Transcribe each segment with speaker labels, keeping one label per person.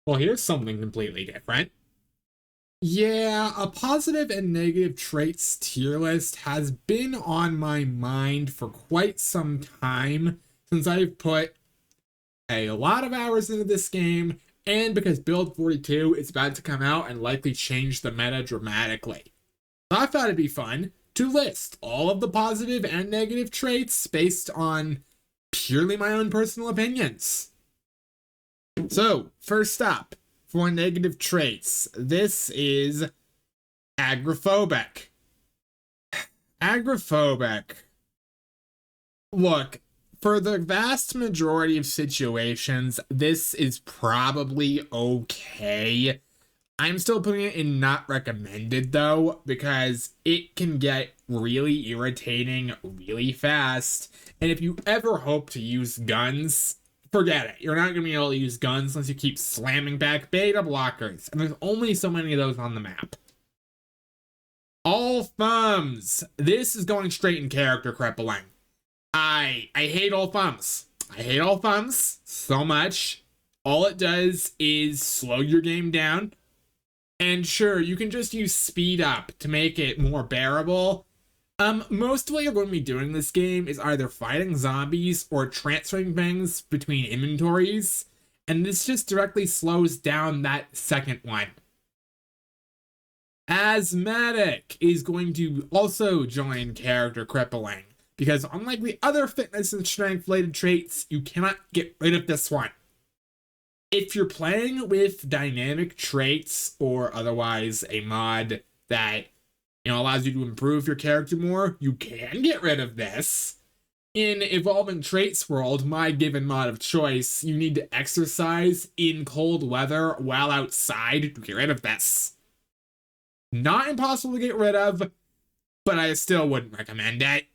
Speaker 1: Well, here's something completely different. Yeah, a positive and negative traits tier list has been on my mind for quite some time since I've put a lot of hours into this game, and because Build 42 is about to come out and likely change the meta dramatically. So I thought it'd be fun to list all of the positive and negative traits based on purely my own personal opinions. So, first up, for negative traits, this is agoraphobic. Agoraphobic. Look, for the vast majority of situations, this is probably okay. I'm still putting it in not recommended though, because it can get really irritating really fast. And if you ever hope to use guns, forget it. You're not going to be able to use guns unless you keep slamming back beta blockers. And there's only so many of those on the map. All thumbs. This is going straight in character crippling. I hate all thumbs. I hate all thumbs so much. All it does is slow your game down. And sure, you can just use speed up to make it more bearable. Most of what you're going to be doing in this game is either fighting zombies or transferring things between inventories, and this just directly slows down that second one. Asthmatic is going to also join character crippling, because unlike the other fitness and strength related traits, you cannot get rid of this one. If you're playing with dynamic traits or otherwise a mod that allows you to improve your character more, you can get rid of this. In Evolving Traits World, my given mod of choice, you need to exercise in cold weather while outside to get rid of this. Not impossible to get rid of, but I still wouldn't recommend it.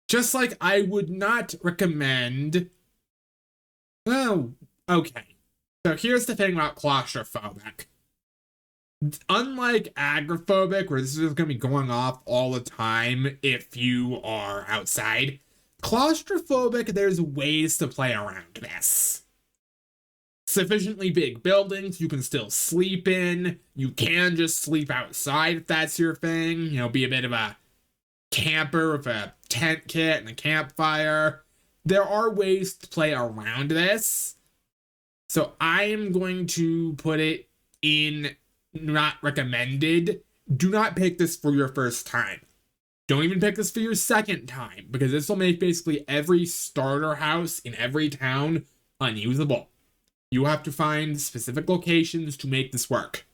Speaker 1: Just like I would not recommend... Oh, okay. So here's the thing about claustrophobic. Unlike agoraphobic, where this is going to be going off all the time if you are outside, claustrophobic, there's ways to play around this. Sufficiently big buildings you can still sleep in. You can just sleep outside if that's your thing. Be a bit of a camper with a tent kit and a campfire. There are ways to play around this. So I'm going to put it in not recommended. Do not pick this for your first time. Don't even pick this for your second time, because this will make basically every starter house in every town unusable. You have to find specific locations to make this work.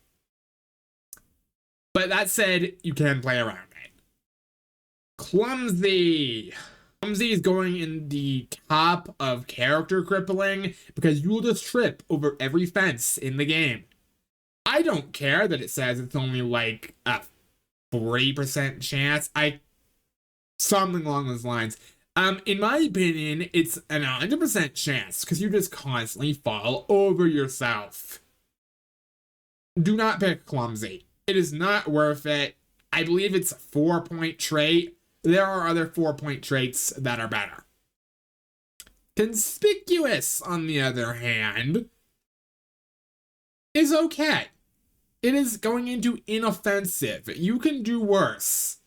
Speaker 1: But that said, you can play around it. Clumsy. Clumsy is going in the top of character crippling because you will just trip over every fence in the game. I don't care that it says it's only like a 40% chance. Something along those lines. In my opinion, it's an 100% chance because you just constantly fall over yourself. Do not pick clumsy. It is not worth it. I believe it's a 4-point trait. There are other 4-point traits that are better. Conspicuous, on the other hand, is okay. It is going into inoffensive. You can do worse.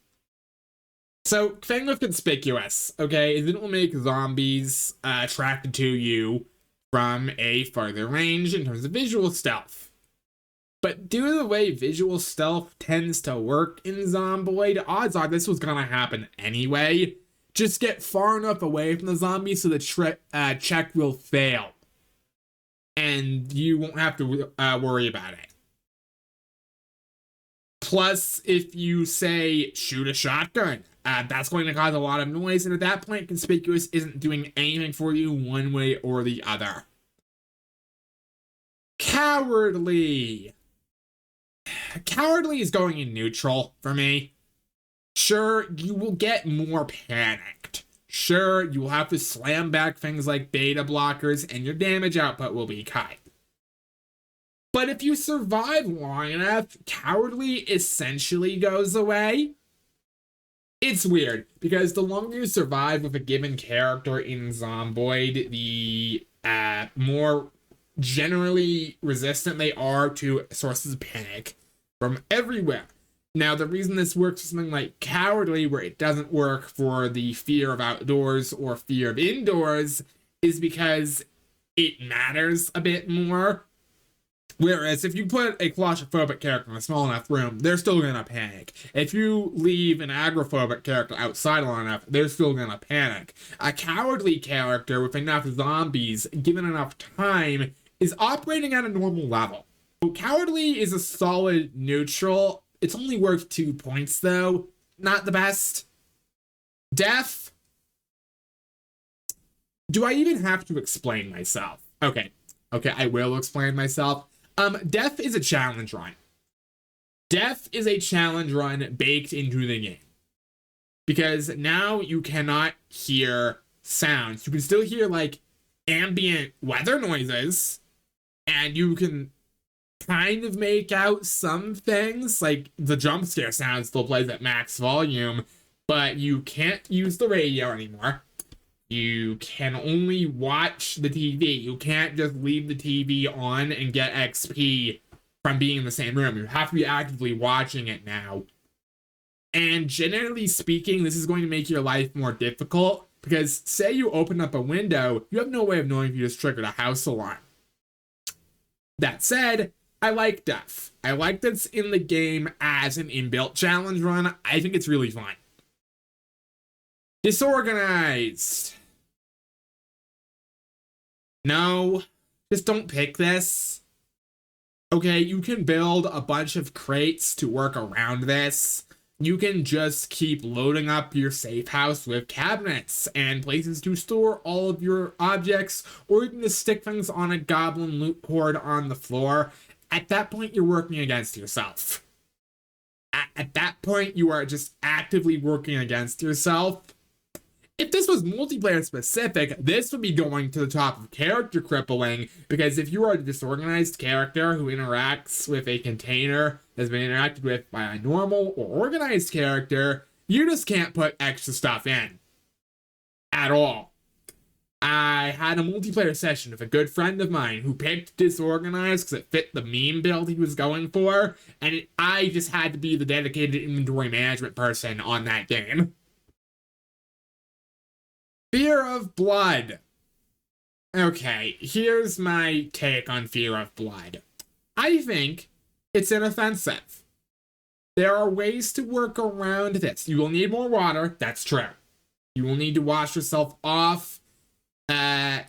Speaker 1: So, thing with conspicuous, okay, is it will make zombies attracted to you from a farther range in terms of visual stealth. But due to the way visual stealth tends to work in Zomboid, odds are this was gonna happen anyway. Just get far enough away from the zombie so the check will fail. And you won't have to worry about it. Plus, if you say, shoot a shotgun, that's going to cause a lot of noise, and at that point, conspicuous isn't doing anything for you one way or the other. Cowardly. Cowardly is going in neutral for me. Sure, you will get more panicked. Sure, you will have to slam back things like beta blockers, and your damage output will be cut. But if you survive long enough, cowardly essentially goes away. It's weird, because the longer you survive with a given character in Zomboid, the more generally resistant they are to sources of panic from everywhere. Now, the reason this works for something like Cowardly, where it doesn't work for the fear of outdoors or fear of indoors, is because it matters a bit more. Whereas if you put a claustrophobic character in a small enough room, they're still gonna panic. If you leave an agoraphobic character outside long enough, they're still gonna panic. A cowardly character with enough zombies, given enough time, is operating at a normal level. So cowardly is a solid neutral. It's only worth 2 points though. Not the best. Death. Do I even have to explain myself? Okay, I will explain myself. Death is a challenge run. Death is a challenge run baked into the game. Because now you cannot hear sounds. You can still hear, like, ambient weather noises. And you can kind of make out some things. Like, the jump scare sound still plays at max volume. But you can't use the radio anymore. You can only watch the TV. You can't just leave the TV on and get XP from being in the same room. You have to be actively watching it now. And generally speaking, this is going to make your life more difficult because say you open up a window, you have no way of knowing if you just triggered a house alarm. That said, I like Death. I like that it's in the game as an inbuilt challenge run. I think it's really fun. Disorganized. No, just don't pick this. Okay, you can build a bunch of crates to work around this. You can just keep loading up your safe house with cabinets and places to store all of your objects, or you can just stick things on a goblin loot hoard on the floor. At that point, you're working against yourself. At that point, you are just actively working against yourself. If this was multiplayer specific, this would be going to the top of character crippling, because if you are a disorganized character who interacts with a container that's been interacted with by a normal or organized character, you just can't put extra stuff in. At all. I had a multiplayer session with a good friend of mine who picked disorganized because it fit the meme build he was going for, and I just had to be the dedicated inventory management person on that game. Fear of Blood. Okay, here's my take on Fear of Blood. I think it's inoffensive. There are ways to work around this. You will need more water, that's true. You will need to wash yourself off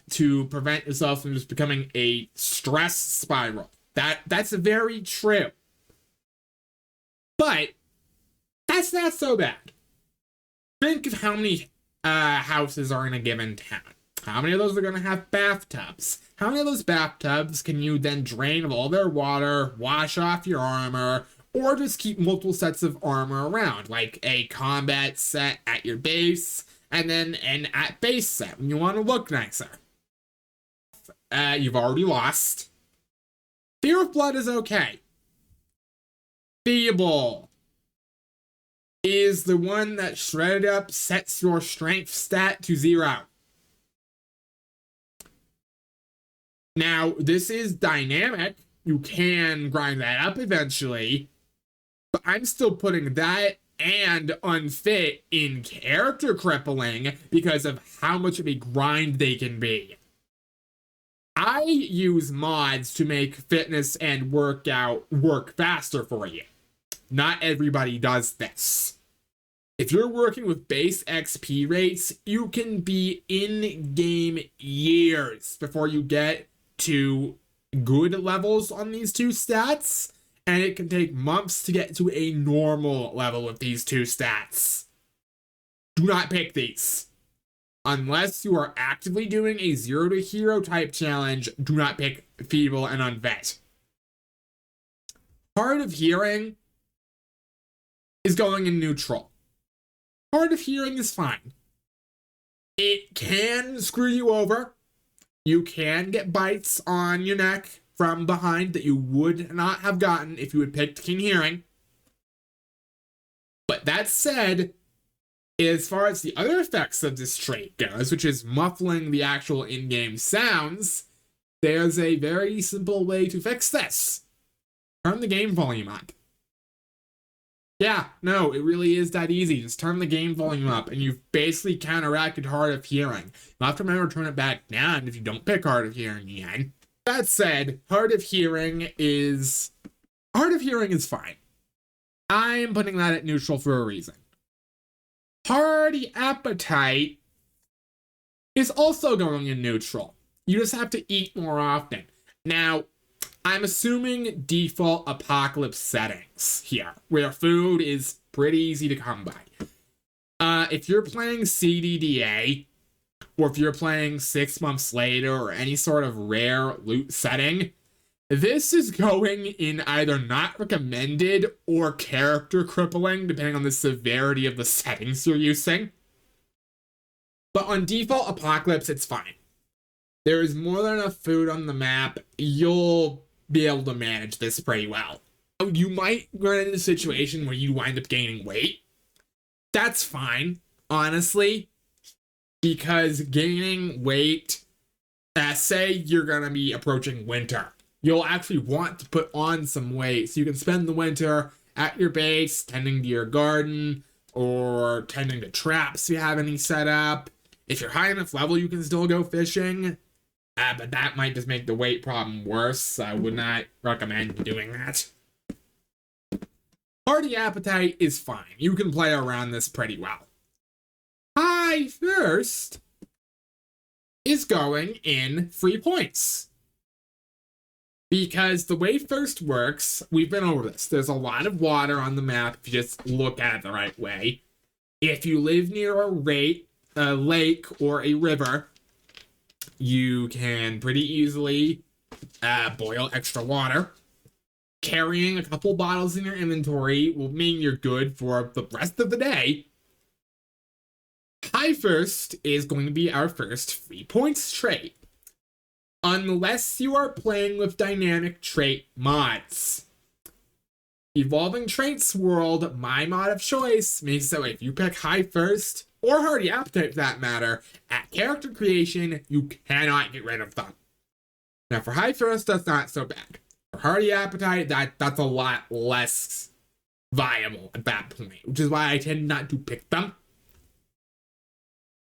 Speaker 1: to prevent yourself from just becoming a stress spiral. That's very true. But that's not so bad. Think of how many houses are in a given town. How many of those are going to have bathtubs? How many of those bathtubs can you then drain of all their water, wash off your armor, or just keep multiple sets of armor around, like a combat set at your base, and then an at base set when you want to look nicer? You've already lost. Fear of Blood is okay. Feeble is the one that shredded up sets your strength stat to 0. Now, this is dynamic. You can grind that up eventually, but I'm still putting that and unfit in character crippling because of how much of a grind they can be. I use mods to make fitness and workout work faster for you. Not everybody does this. If you're working with base XP rates, you can be in-game years before you get to good levels on these two stats, and it can take months to get to a normal level with these two stats. Do not pick these. Unless you are actively doing a 0 to hero type challenge, do not pick Feeble and Unvet. Hard of Hearing is going in neutral. Hard of Hearing is fine. It can screw you over. You can get bites on your neck from behind that you would not have gotten if you had picked Keen Hearing. But that said, as far as the other effects of this trait goes, which is muffling the actual in-game sounds, there's a very simple way to fix this. Turn the game volume up. Yeah, no, it really is that easy. Just turn the game volume up, and you've basically counteracted hard of hearing. You'll have to remember to turn it back down if you don't pick hard of hearing again. That said, hard of hearing is fine. I'm putting that at neutral for a reason. Hearty appetite is also going in neutral. You just have to eat more often. Now, I'm assuming default apocalypse settings here, where food is pretty easy to come by. If you're playing CDDA, or if you're playing 6 months later, or any sort of rare loot setting, this is going in either not recommended or character crippling, depending on the severity of the settings you're using. But on default apocalypse, it's fine. There is more than enough food on the map. You'll be able to manage this pretty well. You might run into a situation where you wind up gaining weight. That's fine, honestly, because gaining weight, say you're gonna be approaching winter, you'll actually want to put on some weight so you can spend the winter at your base, tending to your garden, or tending to traps if you have any set up. If you're high enough level, you can still go fishing. But that might just make the weight problem worse. I would not recommend doing that. Hearty appetite is fine. You can play around this pretty well. High thirst is going in 3 points. Because the way thirst works, we've been over this. There's a lot of water on the map if you just look at it the right way. If you live near a lake or a river, you can pretty easily boil extra water. Carrying a couple bottles in your inventory will mean you're good for the rest of the day. High thirst is going to be our first 3 points trait. Unless you are playing with dynamic trait mods. Evolving Traits World, my mod of choice, makes it so if you pick High Thirst, or Hearty Appetite for that matter, at character creation, you cannot get rid of them. Now for High Thirst, that's not so bad. For Hearty Appetite, that's a lot less viable at that point, which is why I tend not to pick them.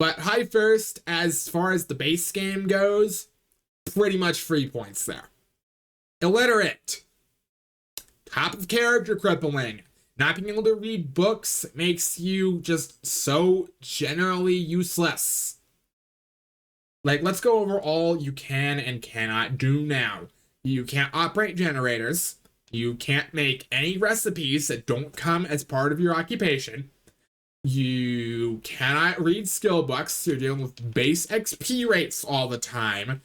Speaker 1: But High Thirst, as far as the base game goes, pretty much 3 points there. Illiterate. Top of character crippling. Not being able to read books makes you just so generally useless. Like, let's go over all you can and cannot do now. You can't operate generators. You can't make any recipes that don't come as part of your occupation. You cannot read skill books. You're dealing with base XP rates all the time.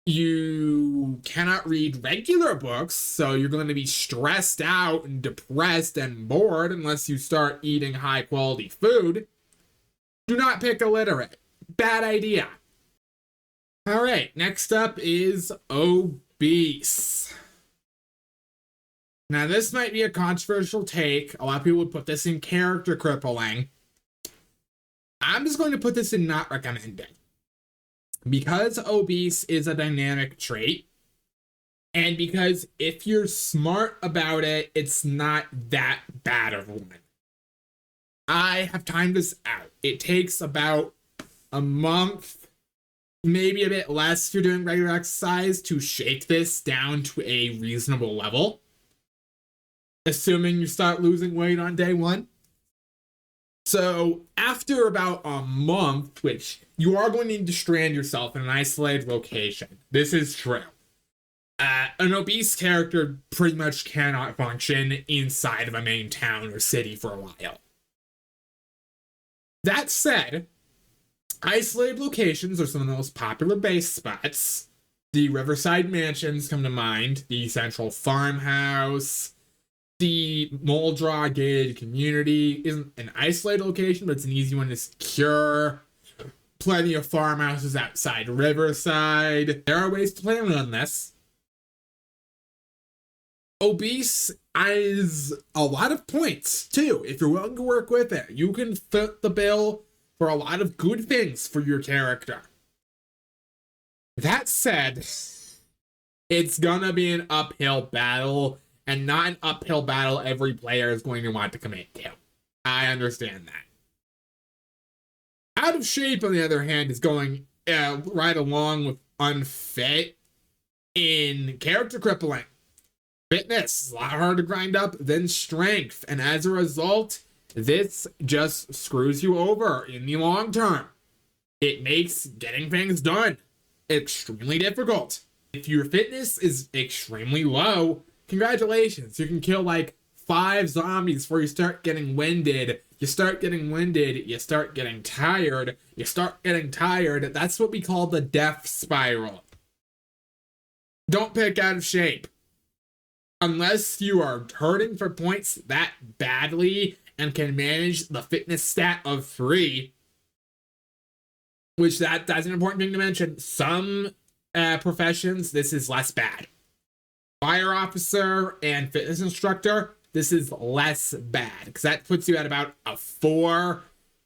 Speaker 1: You cannot read regular books, so you're going to be stressed out and depressed and bored unless you start eating high quality food. Do not pick illiterate. Bad idea. Alright, next up is obese. Now this might be a controversial take. A lot of people would put this in character crippling. I'm just going to put this in not recommending. Because obese is a dynamic trait, and because if you're smart about it, it's not that bad of one. I have timed this out. It takes about a month, maybe a bit less if you're doing regular exercise, to shake this down to a reasonable level. Assuming you start losing weight on day one. So after about a month, which you are going to need to strand yourself in an isolated location. This is true. An obese character pretty much cannot function inside of a main town or city for a while. That said, isolated locations are some of the most popular base spots. The Riverside Mansions come to mind, the Central Farmhouse. The Moldra gated community isn't an isolated location, but it's an easy one to secure. Plenty of farmhouses outside Riverside. There are ways to play around this. Obese is a lot of points, too. If you're willing to work with it, you can fit the bill for a lot of good things for your character. That said, it's gonna be an uphill battle, and not an uphill battle every player is going to want to commit to. I understand that. Out of shape, on the other hand, is going right along with unfit in character crippling. Fitness is a lot harder to grind up than strength, and as a result, this just screws you over in the long term. It makes getting things done extremely difficult. If your fitness is extremely low, congratulations, you can kill like 5 zombies before you start getting winded. You start getting winded, you start getting tired, you start getting tired. That's what we call the death spiral. Don't pick out of shape. Unless you are hurting for points that badly and can manage the fitness stat of 3, which that's an important thing to mention. Some professions, this is less bad. Fire officer and fitness instructor, this is less bad because that puts you at about a 4.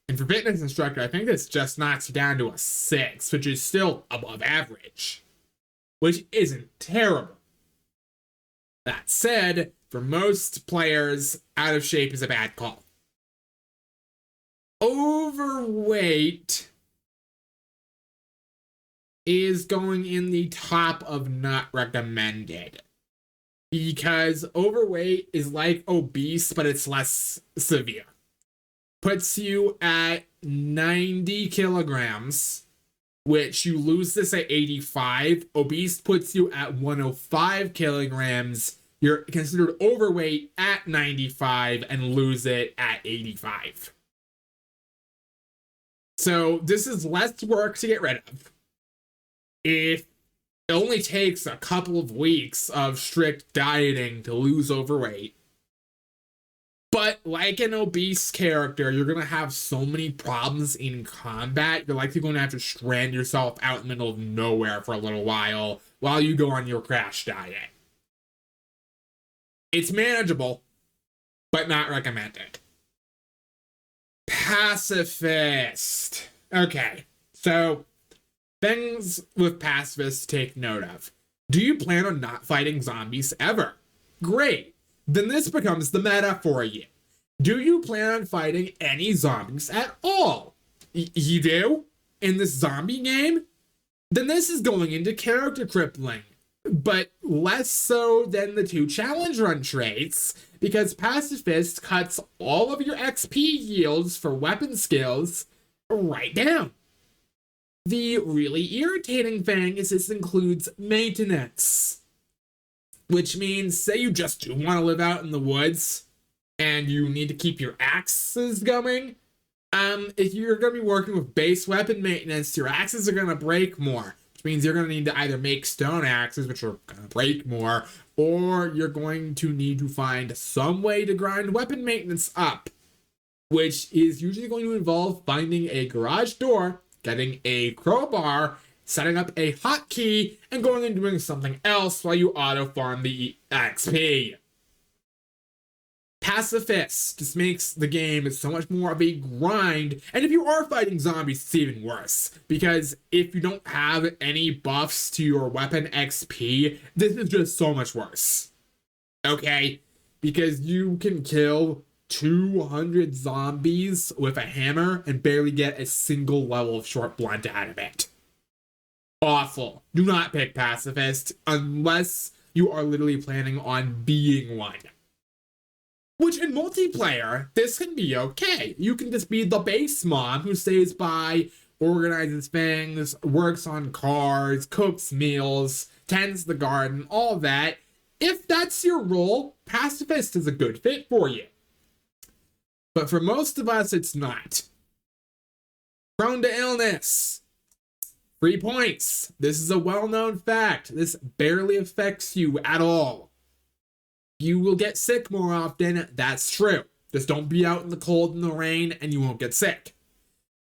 Speaker 1: And for fitness instructor, I think this just knocks you down to a 6, which is still above average, which isn't terrible. That said, for most players, out of shape is a bad call. Overweight is going in the top of not recommended, because overweight is like obese, but it's less severe. Puts you at 90 kilograms, which you lose this at 85. Obese puts you at 105 kilograms. You're considered overweight at 95 and lose it at 85. So this is less work to get rid of. It only takes a couple of weeks of strict dieting to lose overweight. But like an obese character, you're going to have so many problems in combat. You're likely going to have to strand yourself out in the middle of nowhere for a little while you go on your crash diet. It's manageable, but not recommended. Pacifist. Okay, so things with pacifists to take note of. Do you plan on not fighting zombies ever? Great. Then this becomes the meta for you. Do you plan on fighting any zombies at all? You do? In this zombie game? Then this is going into character crippling, but less so than the 2 challenge run traits, because Pacifist cuts all of your XP yields for weapon skills right down. The really irritating thing is this includes maintenance, which means, say you just do want to live out in the woods and you need to keep your axes going. If you're going to be working with base weapon maintenance, your axes are going to break more, which means you're going to need to either make stone axes, which are going to break more, or you're going to need to find some way to grind weapon maintenance up, which is usually going to involve finding a garage door, getting a crowbar, setting up a hotkey, and going and doing something else while you auto-farm the XP. Pacifist just makes the game so much more of a grind, and if you are fighting zombies, it's even worse, because if you don't have any buffs to your weapon XP, this is just so much worse. Okay? Because you can kill 200 zombies with a hammer and barely get a single level of short blunt out of it. Awful. Do not pick pacifist unless you are literally planning on being one. Which in multiplayer, this can be okay. You can just be the base mom who stays by, organizes things, works on cars, cooks meals, tends the garden, all that. If that's your role, pacifist is a good fit for you. But for most of us, it's not. Prone to illness. 3 points. This is a well-known fact. This barely affects you at all. You will get sick more often. That's true. Just don't be out in the cold and the rain and you won't get sick.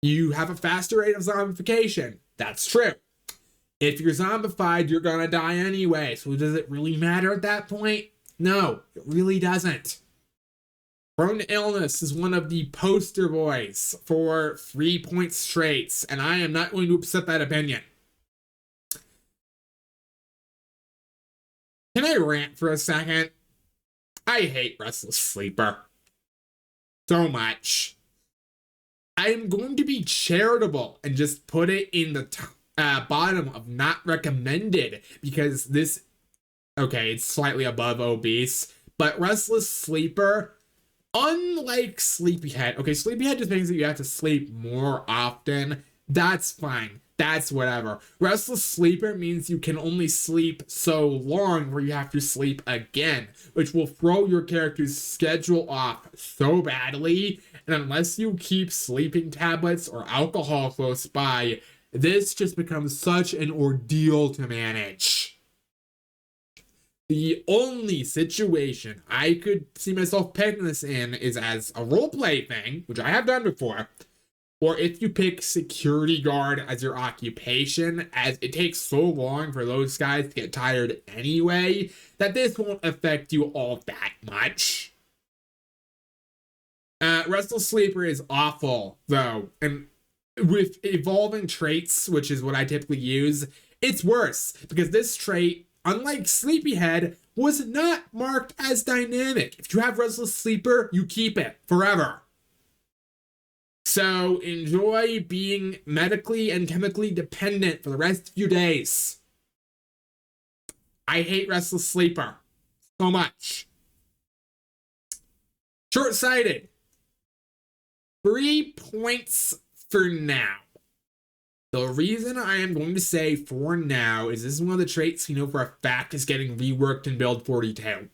Speaker 1: You have a faster rate of zombification. That's true. If you're zombified, you're gonna die anyway. So does it really matter at that point? No, it really doesn't. Prone to illness is one of the poster boys for 3 point traits, and I am not going to upset that opinion. I rant for a second? I hate Restless Sleeper so much. I'm going to be charitable and just put it in the bottom of not recommended because this, okay, it's slightly above obese, but Restless Sleeper, unlike Sleepyhead, okay, Sleepyhead just means that you have to sleep more often. That's fine. That's whatever. Restless Sleeper means you can only sleep so long where you have to sleep again, which will throw your character's schedule off so badly. And unless you keep sleeping tablets or alcohol close by, this just becomes such an ordeal to manage. The only situation I could see myself picking this in is as a roleplay thing, which I have done before, or if you pick security guard as your occupation, as it takes so long for those guys to get tired anyway, that this won't affect you all that much. Restless Sleeper is awful, though, and with evolving traits, which is what I typically use, it's worse, because this trait, unlike Sleepyhead, was not marked as dynamic. If you have Restless Sleeper, you keep it forever. So enjoy being medically and chemically dependent for the rest of your days. I hate Restless Sleeper so much. Short-sighted. 3 points for now. The reason I am going to say for now is this is one of the traits you know for a fact is getting reworked in build 42.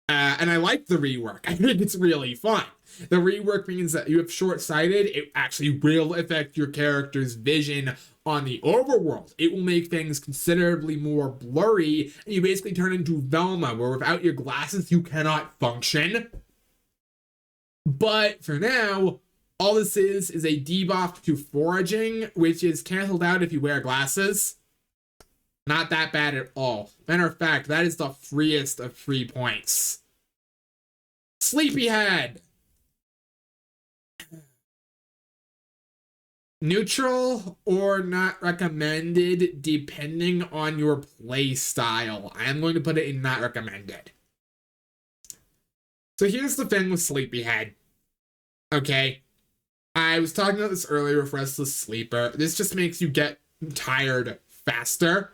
Speaker 1: And I like the rework. I think it's really fun. The rework means that you have short-sighted. It actually will affect your character's vision on the overworld. It will make things considerably more blurry, and you basically turn into Velma, where without your glasses, you cannot function. But for now, all this is a debuff to foraging, which is canceled out if you wear glasses. Not that bad at all. Matter of fact, that is the freest of 3 points. Sleepyhead. Neutral or not recommended depending on your play style. I am going to put it in not recommended. So here's the thing with Sleepyhead. Okay. I was talking about this earlier with Restless Sleeper. This just makes you get tired faster.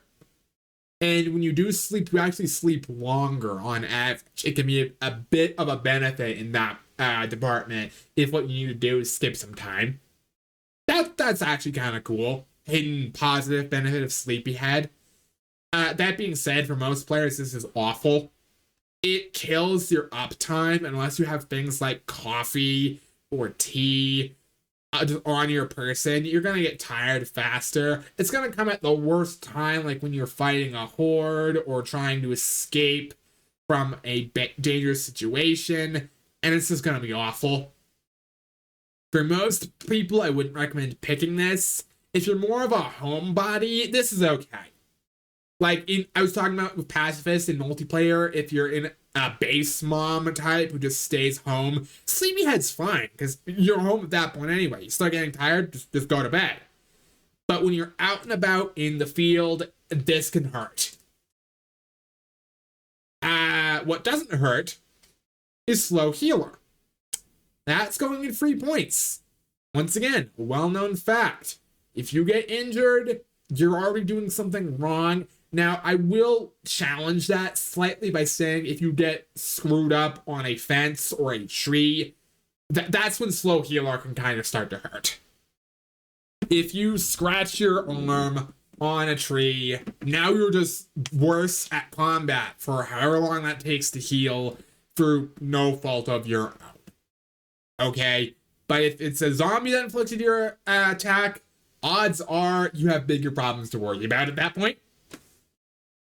Speaker 1: And when you do sleep, you actually sleep longer on average. It can be a bit of a benefit in that department if what you need to do is skip some time. That's actually kind of cool. Hidden positive benefit of Sleepyhead. That being said, for most players, this is awful. It kills your uptime unless you have things like coffee or tea on your person. You're gonna get tired faster. It's gonna come at the worst time, like when you're fighting a horde or trying to escape from a dangerous situation, and it's just gonna be awful. For most people, I wouldn't recommend picking this. If you're more of a homebody, this is okay. Like, I was talking about with Pacifist in multiplayer, if you're in a base mom type who just stays home, Sleepyhead's fine, because you're home at that point anyway. You start getting tired, just go to bed. But when you're out and about in the field, this can hurt. What doesn't hurt is Slow Healer. That's going in 3 points. Once again, a well-known fact. If you get injured, you're already doing something wrong. Now, I will challenge that slightly by saying if you get screwed up on a fence or a tree, that's when Slow Healer can kind of start to hurt. If you scratch your arm on a tree, now you're just worse at combat for however long that takes to heal through no fault of your own. Okay, but if it's a zombie that inflicted your attack, odds are you have bigger problems to worry about at that point.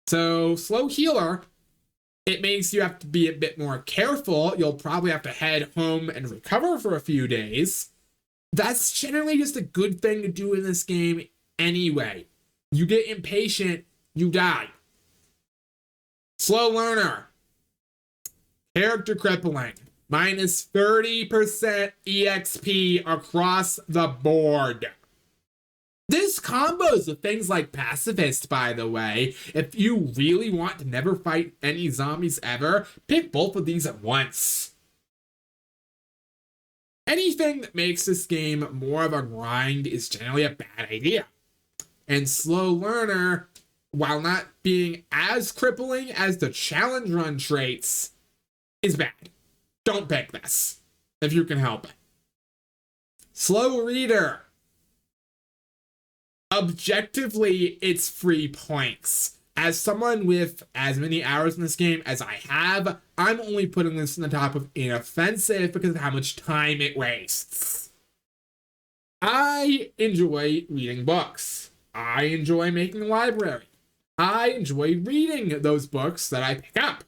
Speaker 1: So, Slow Healer, it makes you have to be a bit more careful. You'll probably have to head home and recover for a few days. That's generally just a good thing to do in this game anyway. You get impatient, you die. Slow Learner. Character crippling. Minus 30% EXP across the board. This combos with things like Pacifist, by the way. If you really want to never fight any zombies ever, pick both of these at once. Anything that makes this game more of a grind is generally a bad idea. And Slow Learner, while not being as crippling as the challenge run traits, is bad. Don't pick this if you can help it. Slow Reader. Objectively, it's free points. As someone with as many hours in this game as I have, I'm only putting this in the top of inoffensive because of how much time it wastes. I enjoy reading books. I enjoy making a library. I enjoy reading those books that I pick up.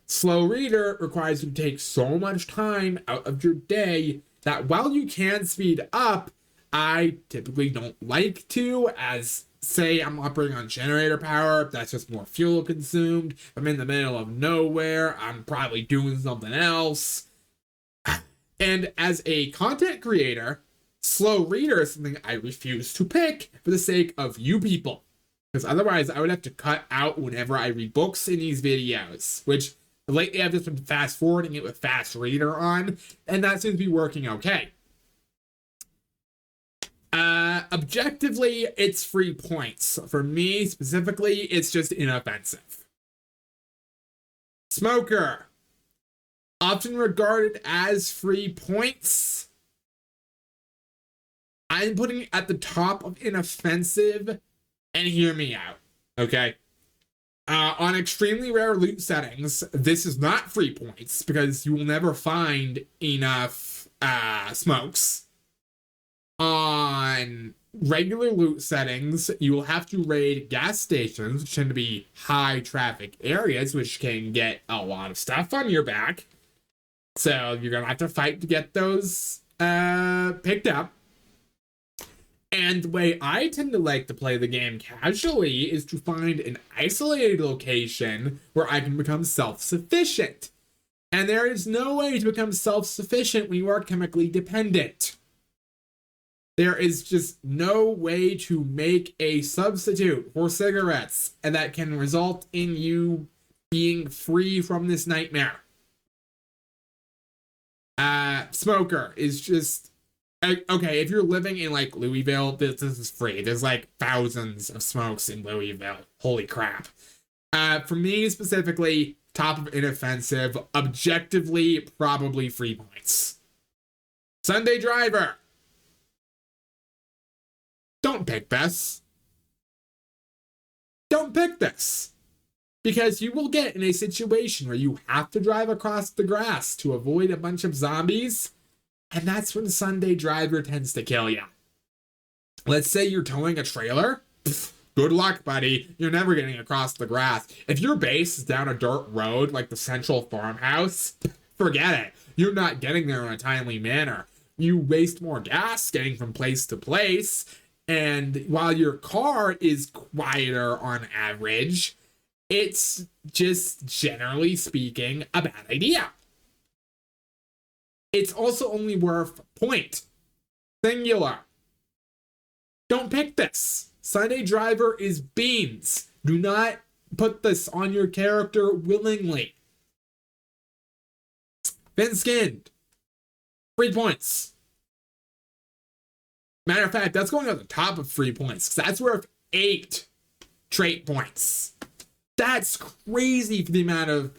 Speaker 1: Slow Reader requires you to take so much time out of your day that while you can speed up, I typically don't like to, as say I'm operating on generator power, that's just more fuel consumed. If I'm in the middle of nowhere, I'm probably doing something else. And as a content creator, Slow Reader is something I refuse to pick for the sake of you people. Because otherwise I would have to cut out whenever I read books in these videos, which lately I've just been fast forwarding it with Fast Reader on, and that seems to be working okay. Objectively, it's free points. For me, specifically, it's just inoffensive. Smoker. Often regarded as free points. I'm putting it at the top of inoffensive, and hear me out, okay? On extremely rare loot settings, this is not free points because you will never find enough smokes. On regular loot settings, you will have to raid gas stations, which tend to be high traffic areas, which can get a lot of stuff on your back. So you're gonna have to fight to get those picked up. And the way I tend to like to play the game casually is to find an isolated location where I can become self-sufficient. And there is no way to become self-sufficient when you are chemically dependent. There is just no way to make a substitute for cigarettes, and that can result in you being free from this nightmare. Smoker is just... Okay, if you're living in, like, Louisville, this is free. There's, like, thousands of smokes in Louisville. Holy crap. For me, specifically, top of inoffensive, objectively, probably free points. Sunday Driver. Don't pick this. Don't pick this. Because you will get in a situation where you have to drive across the grass to avoid a bunch of zombies, and that's when Sunday Driver tends to kill you. Let's say you're towing a trailer. Good luck, buddy. You're never getting across the grass. If your base is down a dirt road like the Central Farmhouse, forget it. You're not getting there in a timely manner. You waste more gas getting from place to place, and while your car is quieter on average, it's just, generally speaking, a bad idea. It's also only worth point. Singular. Don't pick this. Sunday Driver is beans. Do not put this on your character willingly. Thin-skinned. 3 points. Matter of fact, that's going at the top of 3 points, because that's worth 8 trait points. That's crazy for the amount of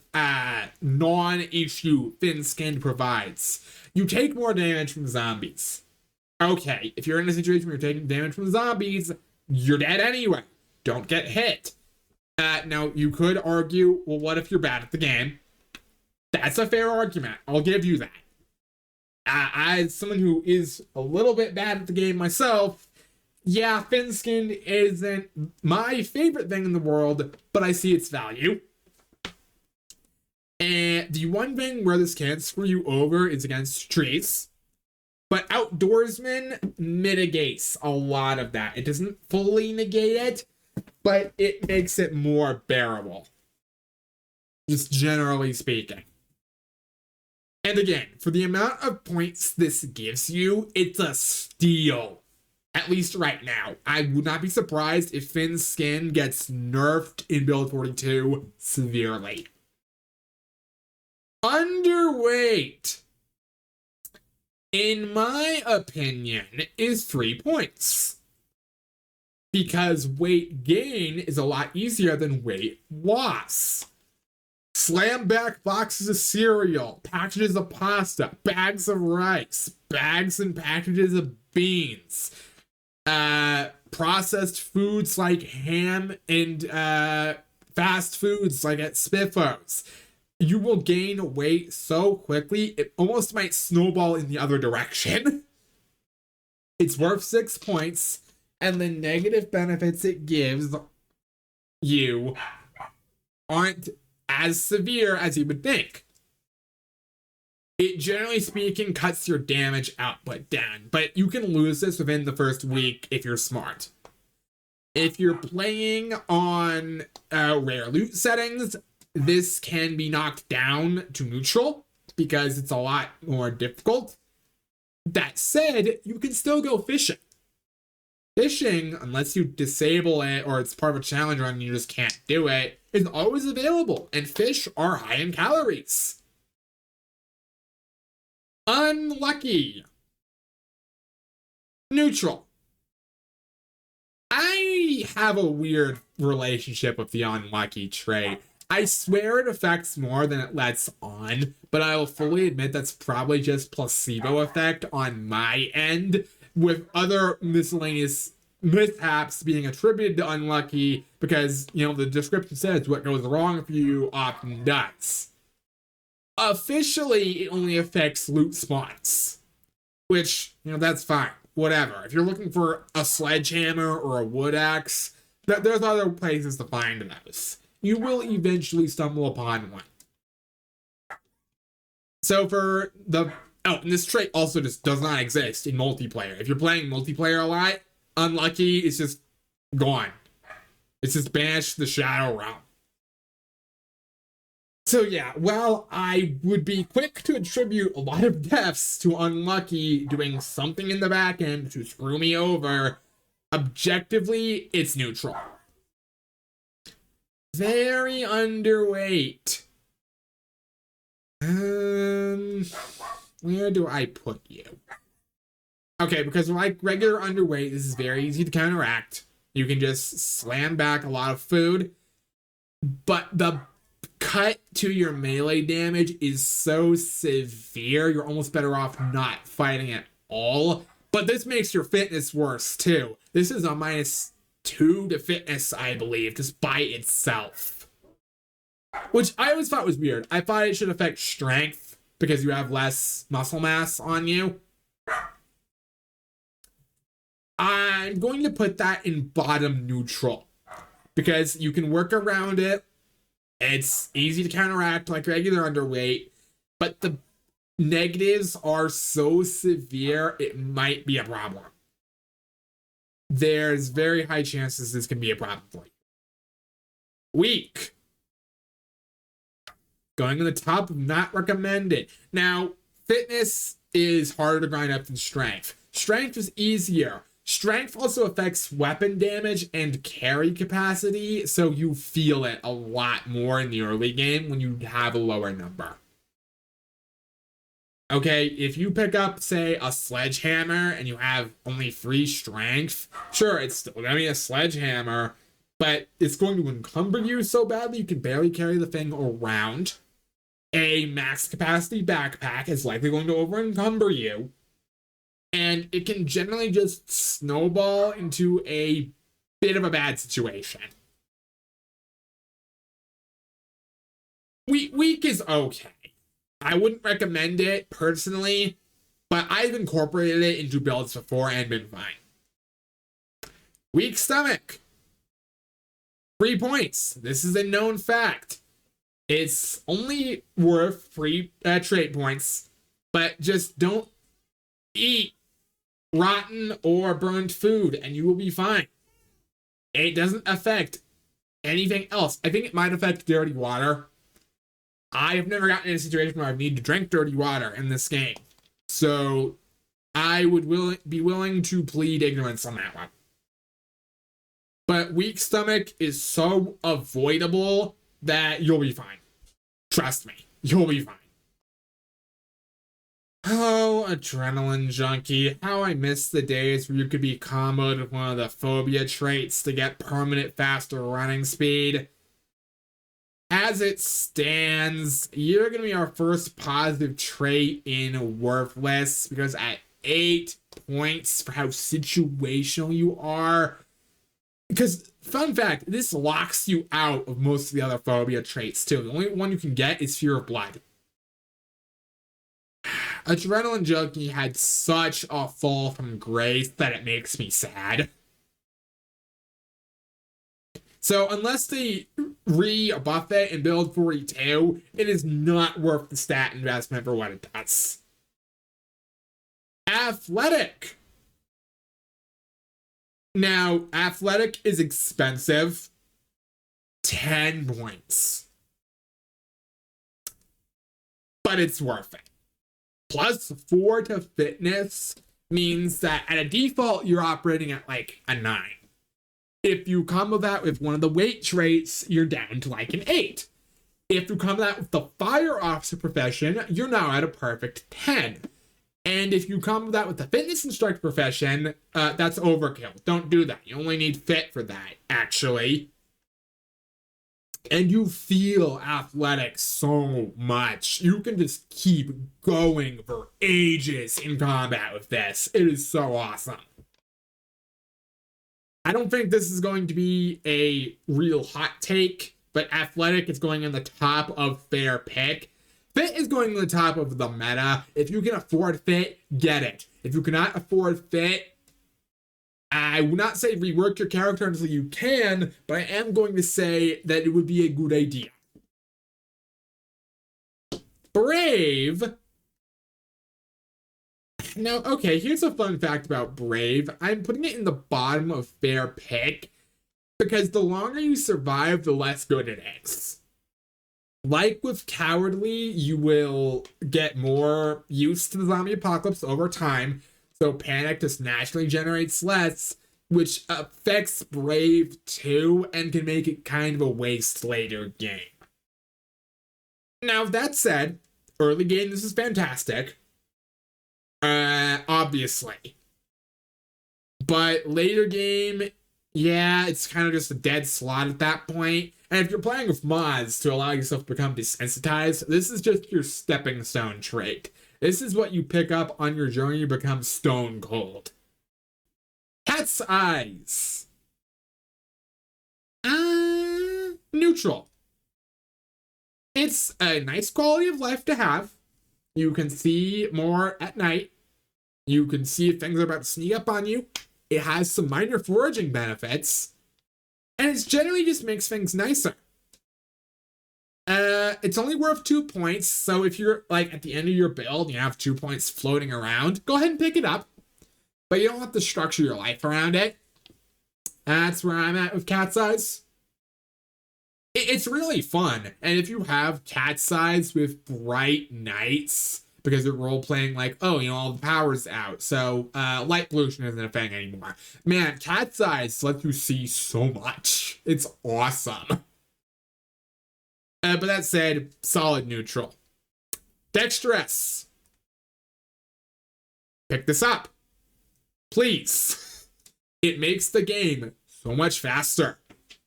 Speaker 1: non-issue thin-skinned provides. You take more damage from zombies. Okay, if you're in a situation where you're taking damage from zombies, you're dead anyway. Don't get hit. Now, you could argue, well, what if you're bad at the game? That's a fair argument. I'll give you that. As someone who is a little bit bad at the game myself, yeah, thin-skinned isn't my favorite thing in the world, but I see its value. And the one thing where this can screw you over is against trees. But Outdoorsman mitigates a lot of that. It doesn't fully negate it, but it makes it more bearable. Just generally speaking. And again, for the amount of points this gives you, it's a steal. At least right now. I would not be surprised if Finn's skin gets nerfed in build 42 severely. Underweight, in my opinion, is 3 points. Because weight gain is a lot easier than weight loss. Slam back boxes of cereal, packages of pasta, bags of rice, bags and packages of beans, processed foods like ham and fast foods like at Spiffos. You will gain weight so quickly, it almost might snowball in the other direction. It's worth 6 points, and the negative benefits it gives you aren't as severe as you would think. It, generally speaking, cuts your damage output down, but you can lose this within the first week if you're smart. If you're playing on rare loot settings, this can be knocked down to neutral because it's a lot more difficult. That said, you can still go fishing. Fishing, unless you disable it or it's part of a challenge run and you just can't do it, is always available, and fish are high in calories. Unlucky. Neutral. I have a weird relationship with the unlucky trait. I swear it affects more than it lets on, but I will fully admit that's probably just placebo effect on my end, with other miscellaneous mishaps being attributed to unlucky because, you know, the description says what goes wrong for you often does. Officially, it only affects loot spawns, which, you know, that's fine. Whatever. If you're looking for a sledgehammer or a wood axe, there's other places to find those. You will eventually stumble upon one. So for the... Oh, and this trait also just does not exist in multiplayer. If you're playing multiplayer a lot, unlucky is just gone. It's just banished to the Shadow Realm. So yeah, while I would be quick to attribute a lot of deaths to unlucky doing something in the back end to screw me over, objectively, it's neutral. Very underweight. Where do I put you? Okay, because like regular underweight, this is very easy to counteract. You can just slam back a lot of food, but the cut to your melee damage is so severe, you're almost better off not fighting at all. But this makes your fitness worse too. This is a -2 to fitness, I believe, just by itself. Which I always thought was weird. I thought it should affect strength because you have less muscle mass on you. I'm going to put that in bottom neutral because you can work around it. It's easy to counteract like regular underweight, but the negatives are so severe it might be a problem. There's very high chances this can be a problem for you. Weak. Going to the top of not recommended. Now, fitness is harder to grind up than strength. Strength is easier. Strength also affects weapon damage and carry capacity, so you feel it a lot more in the early game when you have a lower number. Okay, if you pick up, say, a sledgehammer and you have only 3 strength, sure, it's still gonna be a sledgehammer, but it's going to encumber you so badly you can barely carry the thing around. A max capacity backpack is likely going to over encumber you. And it can generally just snowball into a bit of a bad situation. Weak is okay. I wouldn't recommend it personally, but I've incorporated it into builds before and been fine. Weak stomach. 3 points. This is a known fact. It's only worth 3 trait points, but just don't eat rotten or burned food and you will be fine. It doesn't affect anything else. I think it might affect dirty water. I have never gotten in a situation where I need to drink dirty water in this game. So I would be willing to plead ignorance on that one. But weak stomach is so avoidable that you'll be fine. Trust me, you'll be fine. Oh, adrenaline junkie. How I miss the days where you could be comboed with one of the phobia traits to get permanent faster running speed. As it stands, you're going to be our first positive trait in Worthless, because at 8 points for how situational you are. Because, fun fact, this locks you out of most of the other phobia traits too. The only one you can get is Fear of Blood. Adrenaline Junkie had such a fall from grace that it makes me sad. So unless they re-buff it and build 42, it is not worth the stat investment for what it does. Athletic. Now, Athletic is expensive. 10 points. But it's worth it. Plus 4 to fitness means that at a default, you're operating at like a 9. If you combo that with one of the weight traits, you're down to like an 8. If you combo that with the fire officer profession, you're now at a perfect 10. And if you combo that with the fitness instructor profession, that's overkill. Don't do that. You only need fit for that, actually. And you feel athletic so much. You can just keep going for ages in combat with this. It is so awesome. I don't think this is going to be a real hot take, but athletic is going in the top of fair pick. Fit is going to the top of the meta. If you can afford fit, get it. If you cannot afford fit, I would not say rework your character until you can, but I am going to say that it would be a good idea. Brave. Now, okay, here's a fun fact about Brave. I'm putting it in the bottom of fair pick because the longer you survive, the less good it is. Like with Cowardly, you will get more used to the zombie apocalypse over time, so panic just naturally generates less, which affects Brave too and can make it kind of a waste later game. Now, that said, early game, this is fantastic. Obviously. But later game, yeah, it's kind of just a dead slot at that point. And if you're playing with mods to allow yourself to become desensitized, this is just your stepping stone trait. This is what you pick up on your journey to become stone cold. Cat's eyes. Neutral. It's a nice quality of life to have. You can see more at night. You can see if things are about to sneak up on you. It has some minor foraging benefits. And it generally just makes things nicer. It's only worth 2 points, so if you're like at the end of your build and you have 2 points floating around, go ahead and pick it up. But you don't have to structure your life around it. That's where I'm at with Cat's Eyes. It's really fun, and if you have Cat's Eyes with bright nights, because you're role-playing like, oh, you know, all the power's out, so light pollution isn't a thing anymore. Man, Cat's Eyes lets you see so much. It's awesome. But that said, solid neutral. Dexterous. Pick this up. Please. It makes the game so much faster.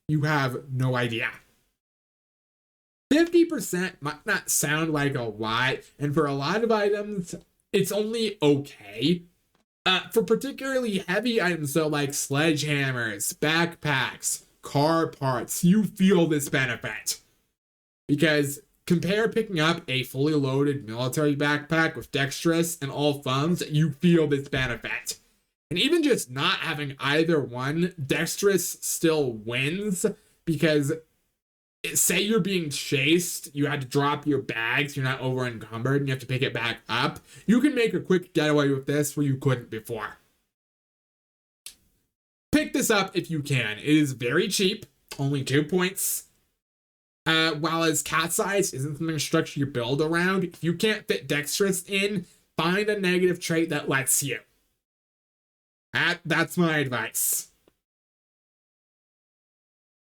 Speaker 1: You have no idea. 50% might not sound like a lot, and for a lot of items, it's only okay. For particularly heavy items, so like sledgehammers, backpacks, car parts, you feel this benefit. Because compare picking up a fully loaded military backpack with dexterous and all thumbs, you feel this benefit. And even just not having either one, dexterous still wins, because say you're being chased, you had to drop your bags, you're not over encumbered, and you have to pick it back up. You can make a quick getaway with this where you couldn't before. Pick this up if you can. It is very cheap, only 2 points. While as Cat's Eyes isn't something to structure your build around, if you can't fit dexterous in, find a negative trait that lets you. That's my advice.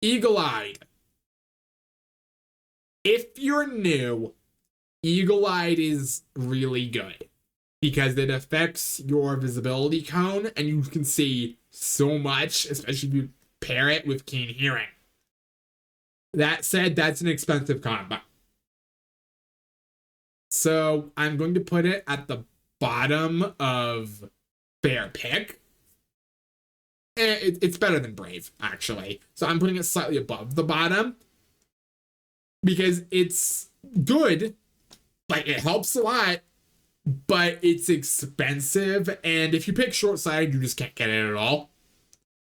Speaker 1: Eagle-eyed. If you're new, eagle-eyed is really good because it affects your visibility cone and you can see so much, especially if you pair it with keen hearing. That said, that's an expensive combo. So I'm going to put it at the bottom of fair pick. It's better than brave, actually. So I'm putting it slightly above the bottom because it's good. Like, it helps a lot, but it's expensive. And if you pick short-sighted, you just can't get it at all.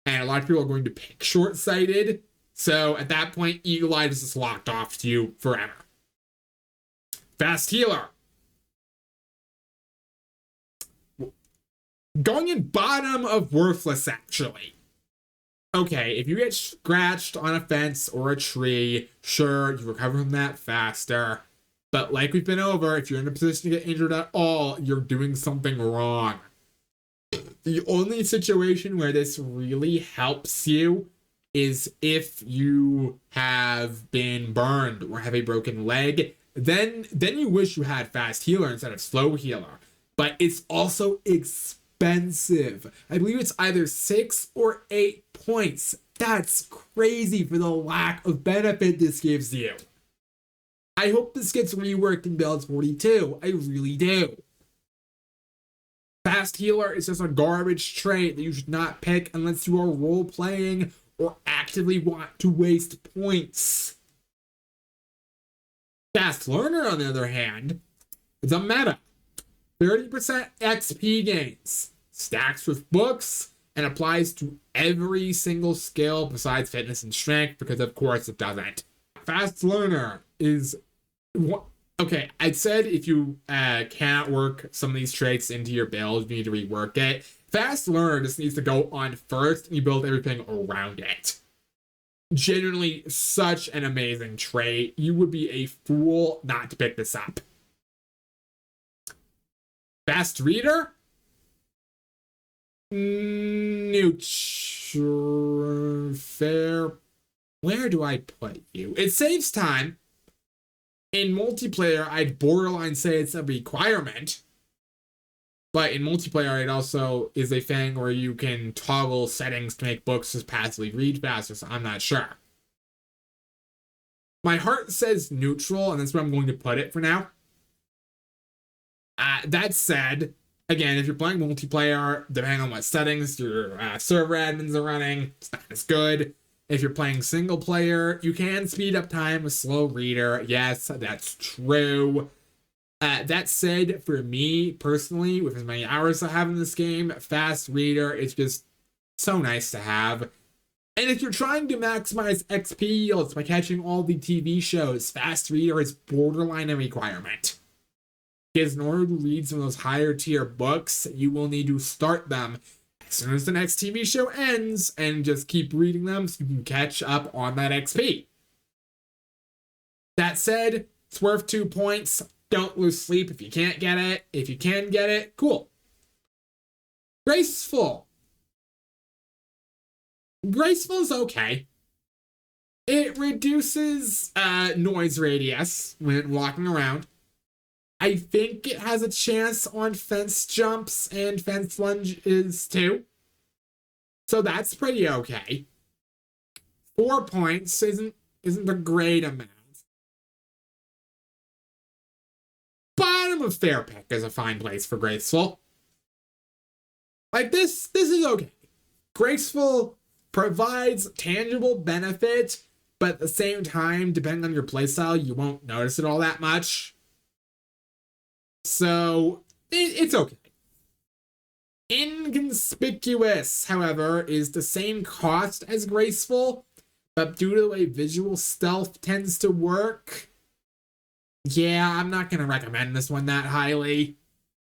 Speaker 1: And a lot of people are going to pick short-sighted. So at that point, eagle-eyed is just locked off to you forever. Fast healer. Going in bottom of worthless, actually. Okay, if you get scratched on a fence or a tree, sure, you recover from that faster. But like we've been over, if you're in a position to get injured at all, you're doing something wrong. The only situation where this really helps you is if you have been burned or have a broken leg. Then you wish you had fast healer instead of slow healer. But it's also expensive. I believe it's either 6 or 8 points. That's crazy for the lack of benefit this gives you. I hope this gets reworked in Build 42. I really do. Fast healer is just a garbage trait that you should not pick unless you are role-playing or actively want to waste points. Fast learner, on the other hand, is a meta. 30% XP gains, stacks with books, and applies to every single skill besides fitness and strength, because of course it doesn't. Fast learner is... Okay, I said if you cannot work some of these traits into your build, you need to rework it. Fast learner just needs to go on first, and you build everything around it. Genuinely such an amazing trait. You would be a fool not to pick this up. Fast reader? Neutral. Fair. Where do I put you? It saves time. In multiplayer, I'd borderline say it's a requirement. But in multiplayer, it also is a thing where you can toggle settings to make books just passively read faster, so I'm not sure. My heart says neutral, and that's where I'm going to put it for now. That said, again, if you're playing multiplayer, depending on what settings your server admins are running, it's not as good. If you're playing single player, you can speed up time with slow reader. Yes, that's true. That said, for me personally, with as many hours I have in this game, fast reader is just so nice to have. And if you're trying to maximize XP yields by catching all the TV shows, fast reader is borderline a requirement. Because in order to read some of those higher tier books, you will need to start them as soon as the next TV show ends and just keep reading them so you can catch up on that XP. That said, it's worth 2 points. Don't lose sleep if you can't get it. If you can get it, cool. Graceful. Graceful is okay. It reduces noise radius when walking around. I think it has a chance on fence jumps and fence lunges too. So that's pretty okay. 4 points isn't a great amount. Bottom of fair pick is a fine place for graceful. Like this is okay. Graceful provides tangible benefit, but at the same time, depending on your playstyle, you won't notice it all that much. So it's okay. Inconspicuous, however, is the same cost as graceful, but due to the way visual stealth tends to work, yeah, I'm not going to recommend this one that highly.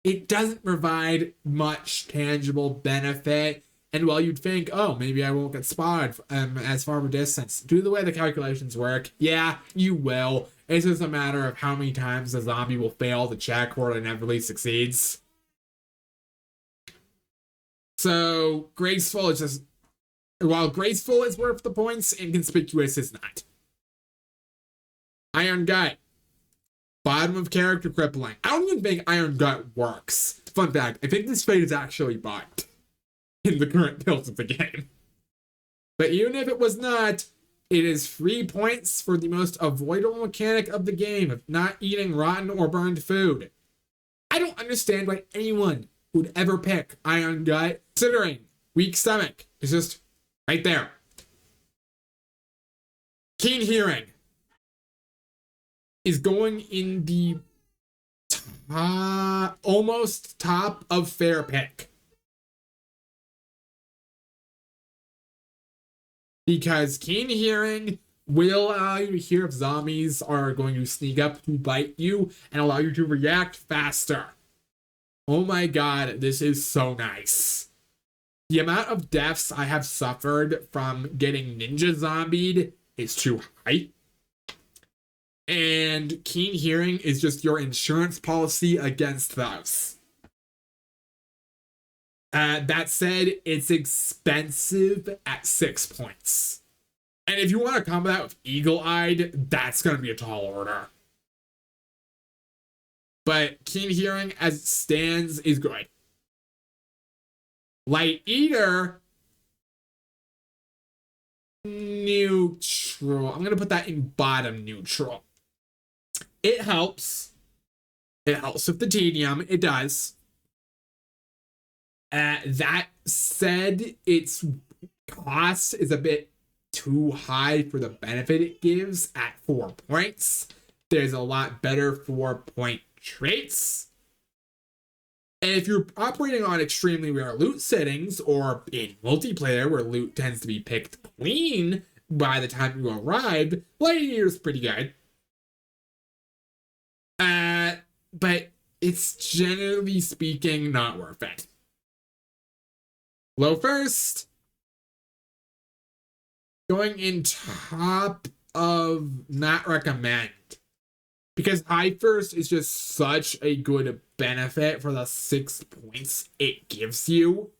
Speaker 1: It doesn't provide much tangible benefit, And while you'd think, oh, maybe I won't get spotted as far of a distance, due to the way the calculations work, yeah, you will. It's just a matter of how many times the zombie will fail to check or it inevitably succeeds. So, graceful is just... While graceful is worth the points, inconspicuous is not. Iron Gut. Bottom of character crippling. I don't even think Iron Gut works. Fun fact, I think this fate is actually bugged in the current build of the game. But even if it was not, it is 3 points for the most avoidable mechanic of the game of not eating rotten or burned food. I don't understand why anyone would ever pick Iron Gut, considering weak stomach is just right there. Keen hearing is going in the almost top of fair pick. Because keen hearing will allow you to hear if zombies are going to sneak up to bite you and allow you to react faster. Oh my god, this is so nice. The amount of deaths I have suffered from getting ninja zombied is too high. And keen hearing is just your insurance policy against those. That said, it's expensive at 6 points. And if you want to combo that with eagle-eyed, that's going to be a tall order. But keen hearing as it stands is good. Light eater, neutral. I'm going to put that in bottom neutral. It helps. It helps with the tedium. It does. That said, its cost is a bit too high for the benefit it gives at 4 points. There's a lot better 4-point traits. And if you're operating on extremely rare loot settings, or in multiplayer where loot tends to be picked clean by the time you arrive, Light Eater is pretty good. But it's generally speaking not worth it. Low first, going in top of not recommend, because high first is just such a good benefit for the 6 points it gives you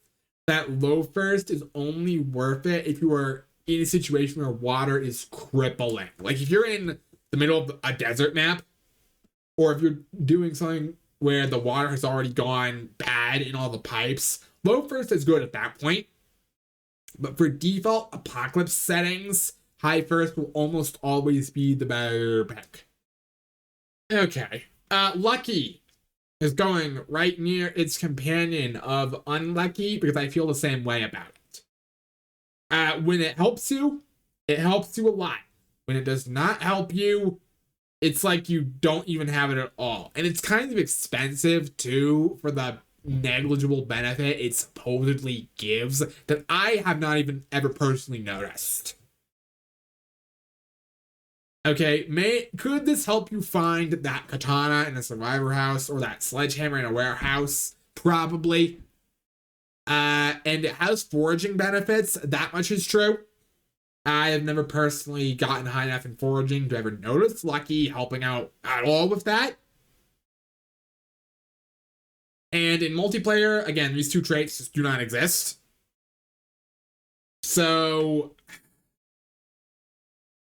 Speaker 1: that low first is only worth it if you are in a situation where water is crippling. Like if you're in the middle of a desert map, or if you're doing something where the water has already gone bad in all the pipes, low first is good at that point. But for default apocalypse settings, high first will almost always be the better pick. Okay. Lucky is going right near its companion of unlucky because I feel the same way about it. When it helps you a lot. When it does not help you, it's like you don't even have it at all. And it's kind of expensive too for the negligible benefit it supposedly gives that I have not even ever personally noticed. Okay, could this help you find that katana in a survivor house or that sledgehammer in a warehouse? Probably. And it has foraging benefits. That much is true. I have never personally gotten high enough in foraging to ever notice Lucky helping out at all with that. And in multiplayer, again, these two traits just do not exist. So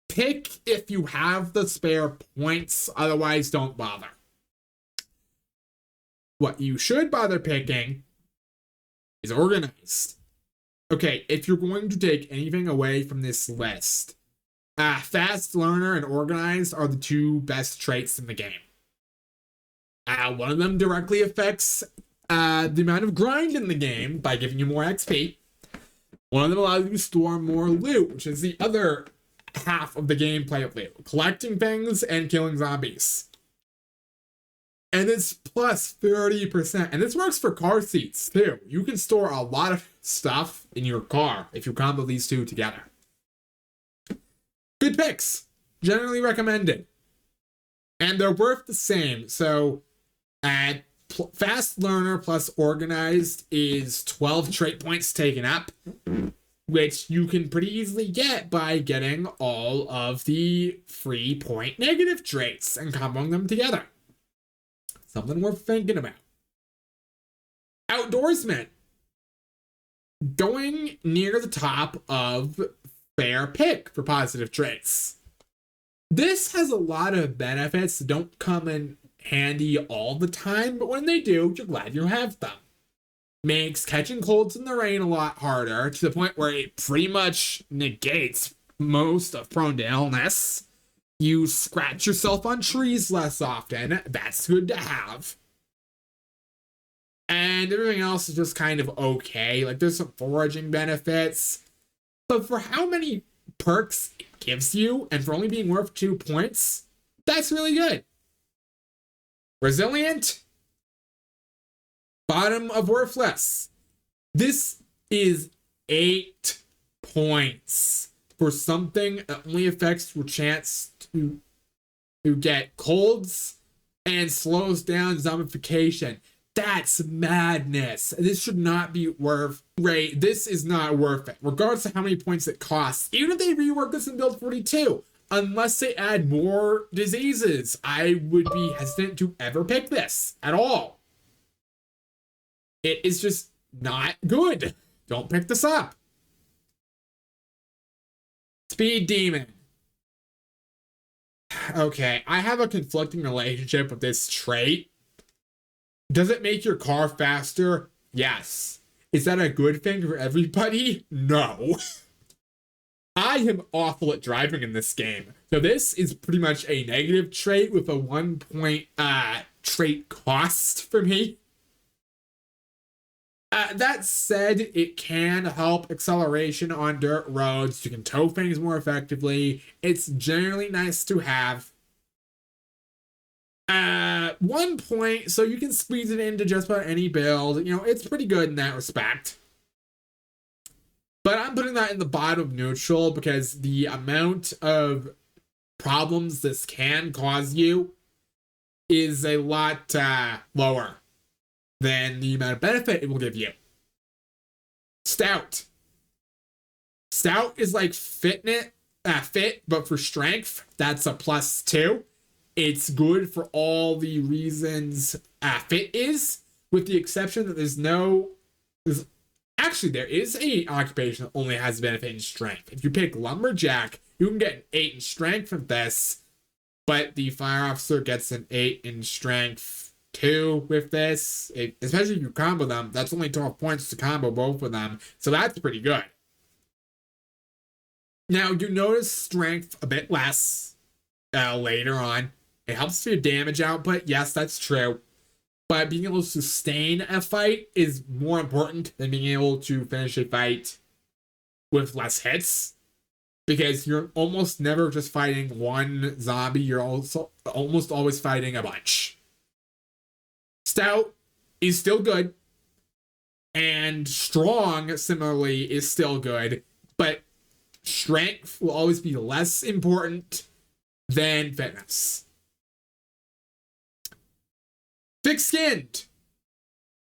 Speaker 1: pick if you have the spare points, otherwise don't bother. What you should bother picking is organized. Okay, if you're going to take anything away from this list, fast learner and organized are the two best traits in the game. One of them directly affects the amount of grind in the game by giving you more XP. One of them allows you to store more loot, which is the other half of the gameplay of loot. Collecting things and killing zombies. And it's plus 30%. And this works for car seats, too. You can store a lot of stuff in your car if you combo these two together. Good picks. Generally recommended. And they're worth the same. So, Fast learner plus organized is 12 trait points taken up, which you can pretty easily get by getting all of the free point negative traits and comboing them together. Something worth thinking about. Outdoorsman. Going near the top of fair pick for positive traits. This has a lot of benefits that don't come in handy all the time, but when they do, you're glad you have them. Makes catching colds in the rain a lot harder, to the point where it pretty much negates most of prone to illness. You scratch yourself on trees less often. That's good to have. And everything else is just kind of okay. Like, there's some foraging benefits. But for how many perks it gives you, and for only being worth 2 points, that's really good. Resilient. Bottom of worthless. This is 8 points for something that only affects your chance to get colds and slows down zombification. That's madness. This should not be worth right. This is not worth it, regardless of how many points it costs. Even if they rework this in build 42, unless they add more diseases, I would be hesitant to ever pick this at all. It is just not good. Don't pick this up. Speed Demon. Okay, I have a conflicting relationship with this trait. Does it make your car faster? Yes. Is that a good thing for everybody? No. I am awful at driving in this game. So this is pretty much a negative trait with a 1 point trait cost for me. That said, it can help acceleration on dirt roads. You can tow things more effectively. It's generally nice to have. 1 point, so you can squeeze it into just about any build. You know, it's pretty good in that respect. But I'm putting that in the bottom neutral because the amount of problems this can cause you is a lot lower than the amount of benefit it will give you. Stout. Stout is like fit, but for strength. That's a +2. It's good for all the reasons fit is, with the exception that there is a occupation that only has benefit in strength. If you pick lumberjack, you can get an 8 in strength from this, but the fire officer gets an 8 in strength too with this. Especially if you combo them, that's only 12 points to combo both of them, so that's pretty good. Now, you notice strength a bit less later on. It helps for your damage output. Yes, that's true. But being able to sustain a fight is more important than being able to finish a fight with less hits. Because you're almost never just fighting one zombie. You're also almost always fighting a bunch. Stout is still good. And strong, similarly, is still good. But strength will always be less important than fitness. Thick-skinned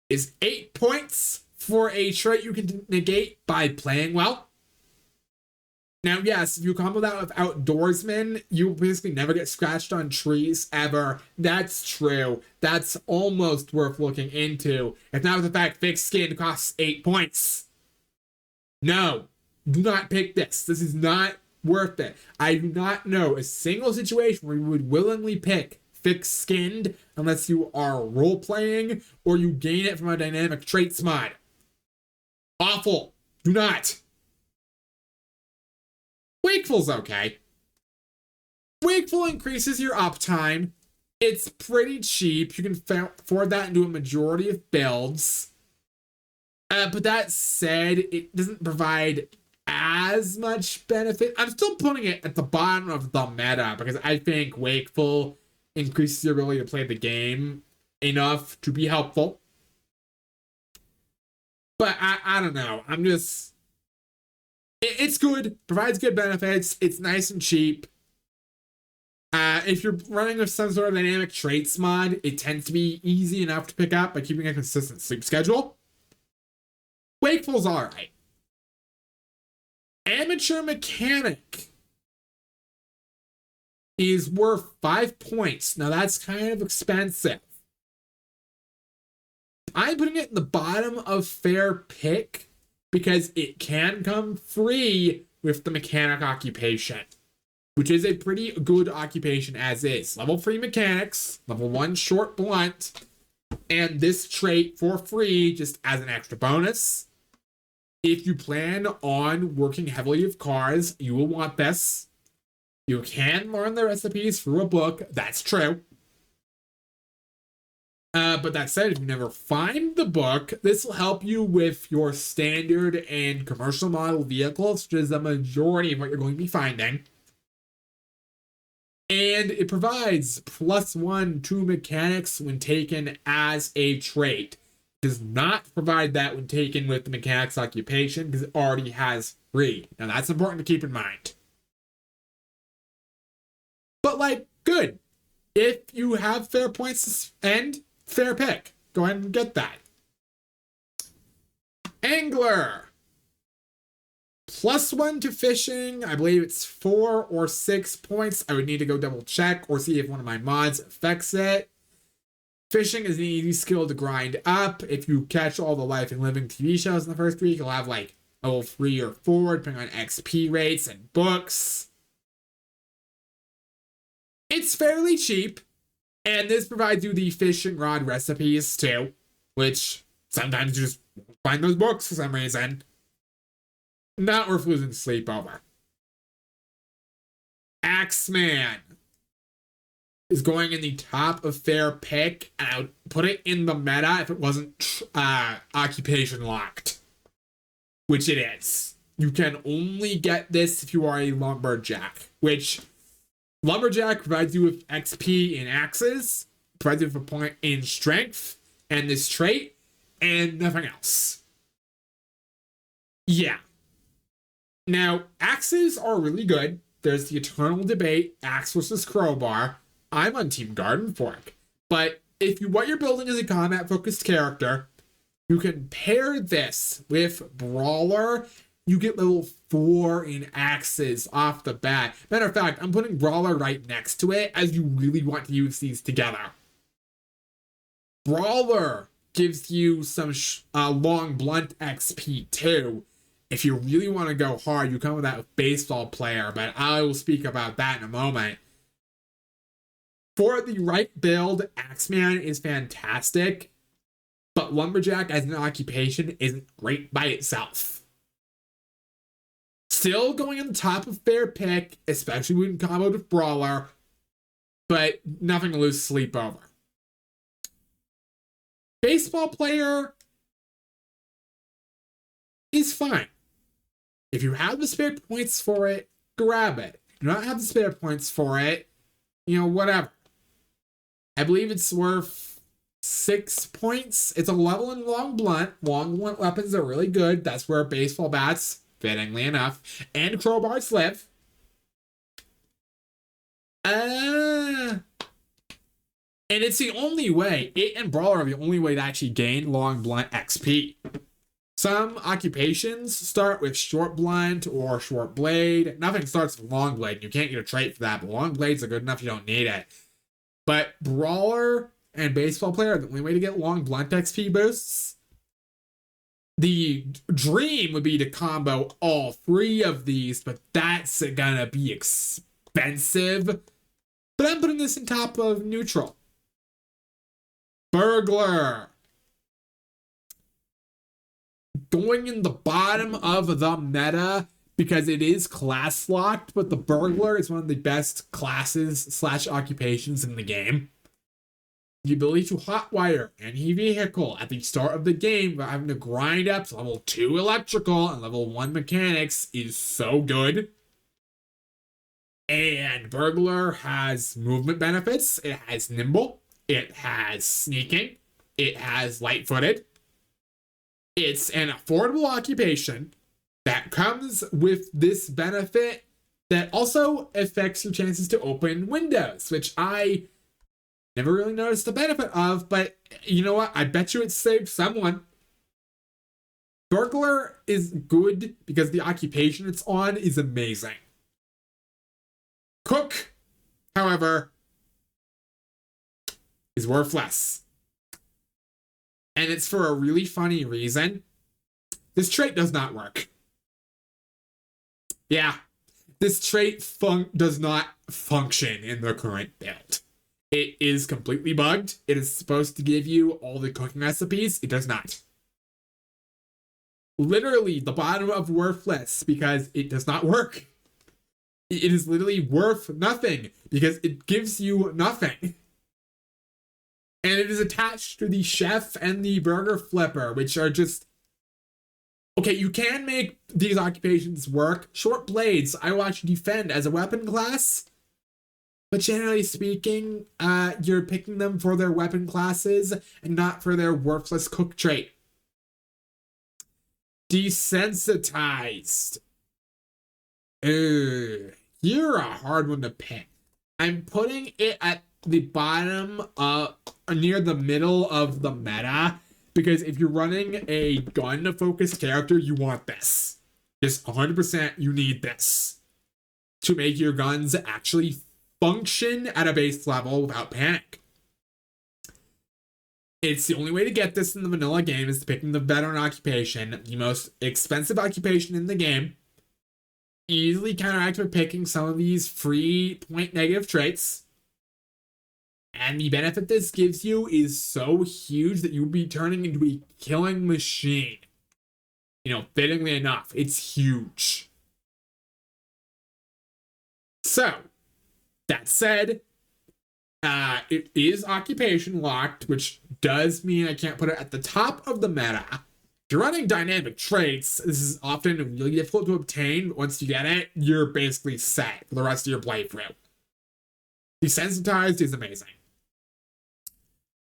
Speaker 1: is 8 points for a trait you can negate by playing well. Now, yes, if you combo that with Outdoorsman, you basically never get scratched on trees ever. That's true. That's almost worth looking into. If not with the fact thick-skinned costs 8 points. No, do not pick this. This is not worth it. I do not know a single situation where you would willingly pick thick-skinned unless you are role-playing or you gain it from a dynamic traits mod. Awful. Do not. Wakeful's okay. Wakeful increases your uptime. It's pretty cheap. You can afford that into a majority of builds. But that said, it doesn't provide as much benefit. I'm still putting it at the bottom of the meta because I think Wakeful increases your ability to play the game enough to be helpful. But I don't know. I'm just... It's good. Provides good benefits. It's nice and cheap. If you're running with some sort of dynamic traits mod, it tends to be easy enough to pick up by keeping a consistent sleep schedule. Wakeful's alright. Amateur Mechanic is worth 5 points. Now that's kind of expensive. I'm putting it in the bottom of fair pick because it can come free with the mechanic occupation, which is a pretty good occupation as is. Level 3 mechanics, level 1 short blunt, and this trait for free just as an extra bonus. If you plan on working heavily with cars, you will want this. You can learn the recipes through a book, that's true. But that said, if you never find the book, this will help you with your standard and commercial model vehicles, which is the majority of what you're going to be finding. And it provides +1 to mechanics when taken as a trait. It does not provide that when taken with the mechanics occupation because it already has 3. Now that's important to keep in mind. But like, good. If you have fair points to spend, fair pick. Go ahead and get that. Angler. +1 to fishing. I believe it's 4 or 6 points. I would need to go double check or see if one of my mods affects it. Fishing is an easy skill to grind up. If you catch all the Life and Living TV shows in the first week, you'll have like level 3 or 4, depending on XP rates and books. It's fairly cheap, and this provides you the fishing rod recipes too, which sometimes you just find those books for some reason. Not worth losing sleep over. Axeman is going in the top of fair pick, and I would put it in the meta if it wasn't occupation locked, which it is. You can only get this if you are a lumberjack, which lumberjack provides you with XP in axes, provides you with a point in strength, and this trait, and nothing else. Yeah. Now, axes are really good. There's the eternal debate, axe versus crowbar. I'm on Team Garden Fork. But if what you're building is a combat-focused character, you can pair this with Brawler. You get level 4 in axes off the bat. Matter of fact, I'm putting Brawler right next to it as you really want to use these together. Brawler gives you some long blunt XP too. If you really want to go hard, you come with that with Baseball Player, but I will speak about that in a moment. For the right build, Axeman is fantastic, but Lumberjack as an occupation isn't great by itself. Still going on the top of fair pick, especially when comboed with Brawler, but nothing to lose sleep over. Baseball Player is fine. If you have the spare points for it, grab it. If you do not have the spare points for it, whatever. I believe it's worth 6 points. It's a level in long blunt. Long blunt weapons are really good. That's where baseball bats, fittingly enough, and crowbars live. And it's the only way. It and Brawler are the only way to actually gain long blunt XP. Some occupations start with short blunt or short blade. Nothing starts with long blade. You can't get a trait for that, but long blades are good enough. You don't need it. But Brawler and Baseball Player are the only way to get long blunt XP boosts. The dream would be to combo all 3 of these, but that's gonna be expensive. But I'm putting this in top of neutral. Burglar. Going in the bottom of the meta because it is class locked, but the Burglar is one of the best classes / occupations in the game. The ability to hotwire any vehicle at the start of the game without having to grind up to level 2 electrical and level 1 mechanics is so good. And Burglar has movement benefits. It has nimble. It has sneaking. It has light-footed. It's an affordable occupation that comes with this benefit that also affects your chances to open windows, which I never really noticed the benefit of, but you know what? I bet you it saved someone. Burglar is good because the occupation it's on is amazing. Cook, however, is worthless. And it's for a really funny reason. This trait does not work. Yeah, this trait does not function in the current build. It is completely bugged. It is supposed to give you all the cooking recipes. It does not. Literally the bottom of worthless because it does not work. It is literally worth nothing because it gives you nothing. And it is attached to the chef and the burger flipper, which are just... Okay, you can make these occupations work. Short blades, I will actually defend as a weapon class. But generally speaking, you're picking them for their weapon classes and not for their worthless cook trait. Desensitized. You're a hard one to pick. I'm putting it at the bottom, near the middle of the meta, because if you're running a gun-focused character, you want this. Just 100% you need this to make your guns actually function at a base level without panic. It's the only way to get this in the vanilla game is picking the veteran occupation, the most expensive occupation in the game. Easily counteract by picking some of these free point negative traits. And the benefit this gives you is so huge that you'll be turning into a killing machine. You know, fittingly enough, it's huge. So, that said, it is occupation locked, which does mean I can't put it at the top of the meta. If you're running dynamic traits, this is often really difficult to obtain, but once you get it, you're basically set for the rest of your playthrough. Desensitized is amazing.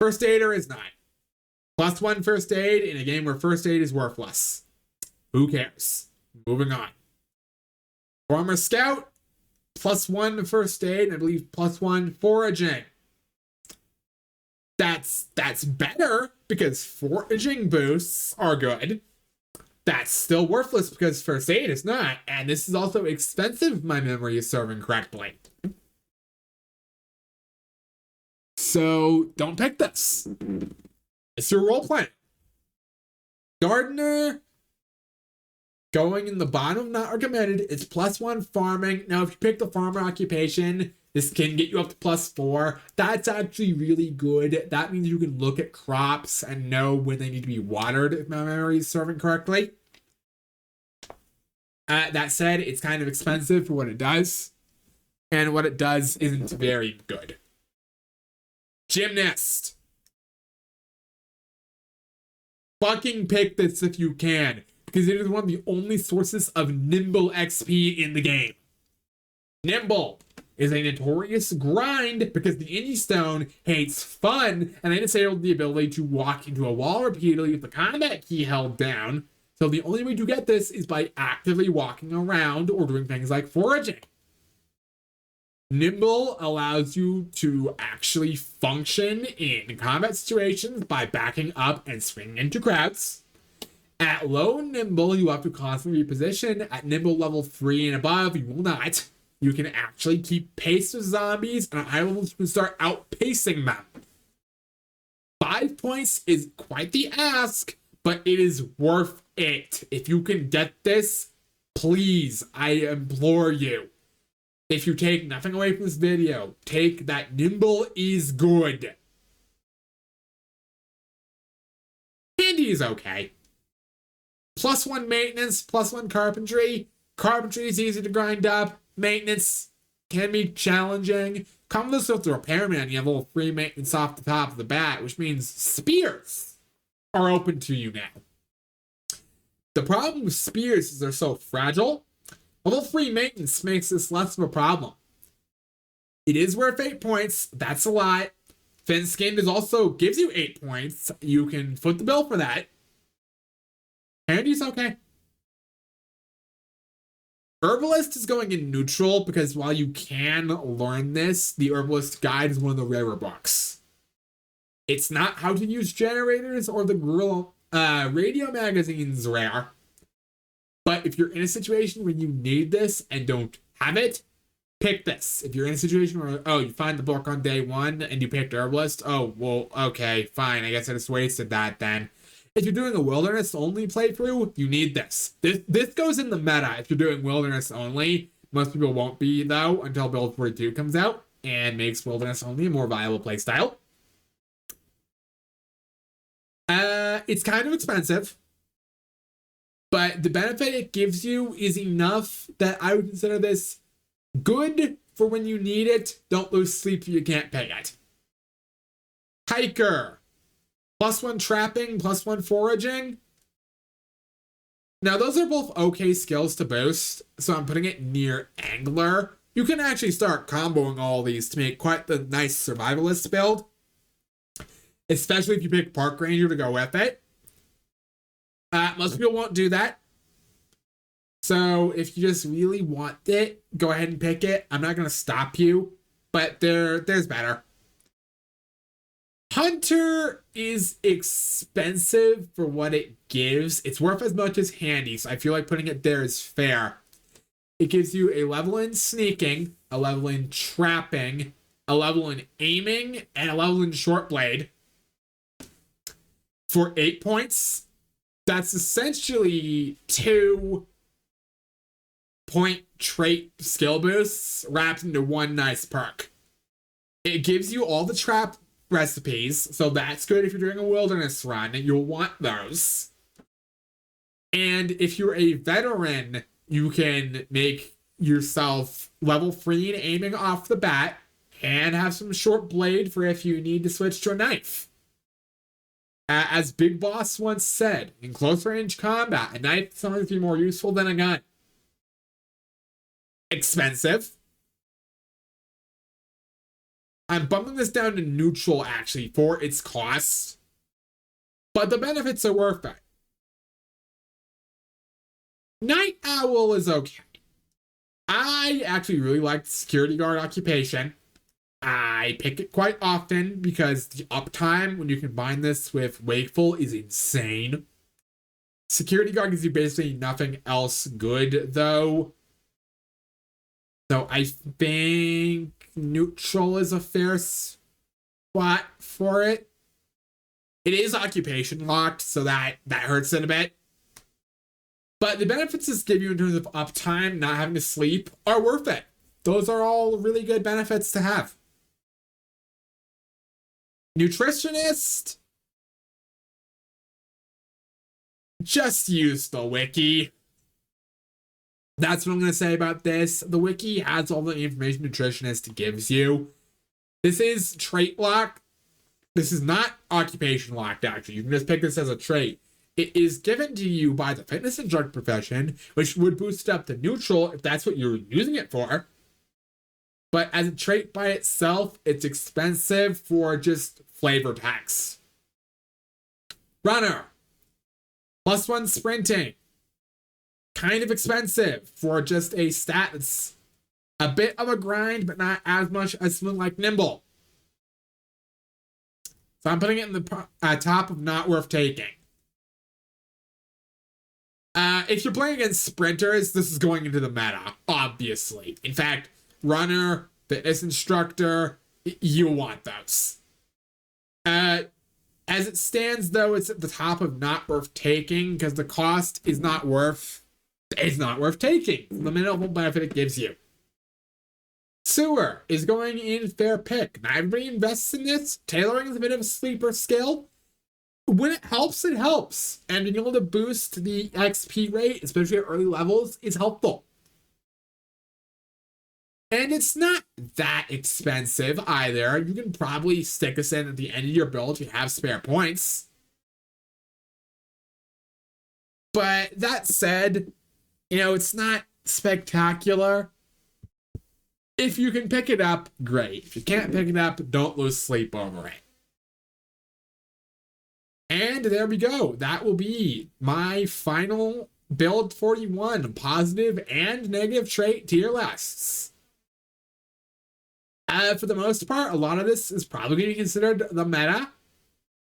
Speaker 1: First aider is 9. +1 first aid in a game where first aid is worthless. Who cares? Moving on. Former scout, +1 first aid, and I believe +1 foraging. That's better because foraging boosts are good. That's still worthless because first aid is not, and this is also expensive if my memory is serving correctly. So don't pick this. It's your role playing. Gardener, going in the bottom, not recommended. It's +1 farming. Now, if you pick the farmer occupation, this can get you up to +4. That's actually really good. That means you can look at crops and know when they need to be watered, if my memory is serving correctly. That said, it's kind of expensive for what it does. And what it does isn't very good. Gymnast. Fucking pick this if you can, because it is one of the only sources of nimble XP in the game. Nimble is a notorious grind because the indie stone hates fun, and they disabled the ability to walk into a wall repeatedly with the combat key held down. So the only way to get this is by actively walking around or doing things like foraging. Nimble allows you to actually function in combat situations by backing up and swinging into crowds. At low Nimble, you have to constantly reposition. At Nimble level 3 and above, you will not. You can actually keep pace with zombies, and at high levels, you can start outpacing them. 5 points is quite the ask, but it is worth it. If you can get this, please, I implore you. If you take nothing away from this video, take that Nimble is good. Handy is okay. +1 maintenance, +1 carpentry. Carpentry is easy to grind up. Maintenance can be challenging. Come this with the repairman, you have a little free maintenance off the top of the bat, which means spears are open to you now. The problem with spears is they're so fragile. Level 3 maintenance makes this less of a problem. It is worth 8 points. That's a lot. Thin skinned is also gives you 8 points. You can foot the bill for that. Handy's okay. Herbalist is going in neutral because while you can learn this, the Herbalist Guide is one of the rarer books. It's not how to use generators or the Gorilla radio magazine's rare. But if you're in a situation where you need this and don't have it, pick this. If you're in a situation where, oh, you find the book on day one and you picked Herbalist, oh, well, okay, fine. I guess I just wasted that then. If you're doing a wilderness only playthrough, you need this. This goes in the meta if you're doing wilderness only. Most people won't be, though, until Build 42 comes out and makes wilderness only a more viable playstyle. It's kind of expensive, but the benefit it gives you is enough that I would consider this good for when you need it. Don't lose sleep if you can't pay it. Hiker. +1 trapping, +1 foraging. Now, those are both okay skills to boost, so I'm putting it near Angler. You can actually start comboing all these to make quite the nice survivalist build, especially if you pick Park Ranger to go with it. Most people won't do that. So if you just really want it, go ahead and pick it. I'm not going to stop you, but there's better. Hunter is expensive for what it gives. It's worth as much as Handy, so I feel like putting it there is fair. It gives you a level in sneaking, a level in trapping, a level in aiming, and a level in short blade. For 8 points, that's essentially 2-point trait skill boosts wrapped into one nice perk. It gives you all the trap recipes, so that's good if you're doing a wilderness run. You'll want those. And if you're a veteran, you can make yourself level 3 in aiming off the bat and have some short blade for if you need to switch to a knife. As Big Boss once said, in close range combat, a knife is sometimes be more useful than a gun. Expensive. I'm bumping this down to neutral, actually, for its cost. But the benefits are worth it. Night Owl is okay. I actually really like the security guard occupation. I pick it quite often because the uptime when you combine this with Wakeful is insane. Security guard gives you basically nothing else good, though. So I think neutral is a fair spot for it. It is occupation locked, so that hurts it a bit. But the benefits this give you in terms of uptime, not having to sleep, are worth it. Those are all really good benefits to have. Nutritionist. Just use the wiki. That's what I'm going to say about this. The wiki has all the information Nutritionist gives you. This is trait lock. This is not occupation locked, actually. You can just pick this as a trait. It is given to you by the fitness instructor profession, which would boost it up to neutral if that's what you're using it for. But as a trait by itself, it's expensive for just flavor text. Runner. +1 sprinting. Kind of expensive for just a stat that's a bit of a grind, but not as much as something like Nimble. So I'm putting it in the top of not worth taking. If you're playing against sprinters, this is going into the meta, obviously. In fact, runner, fitness instructor, you want those. As it stands, though, it's at the top of not worth taking because the cost is not worth taking. The minimal benefit it gives you. Sewer is going in fair pick. Not everybody invests in this. Tailoring is a bit of a sleeper skill. When it helps, it helps. And being able to boost the XP rate, especially at early levels, is helpful. And it's not that expensive either. You can probably stick this in at the end of your build if you have spare points. But that said, it's not spectacular. If you can pick it up, great. If you can't pick it up, don't lose sleep over it. And there we go. That will be my final Build 41 positive and negative trait tier lists. For the most part, a lot of this is probably going to be considered the meta.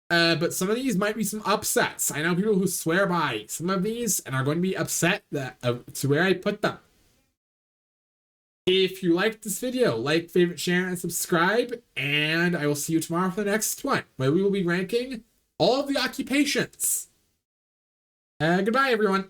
Speaker 1: But some of these might be some upsets. I know people who swear by some of these and are going to be upset to where I put them. If you liked this video, like, favorite, share, and subscribe. And I will see you tomorrow for the next one, where we will be ranking all of the occupations. Goodbye, everyone.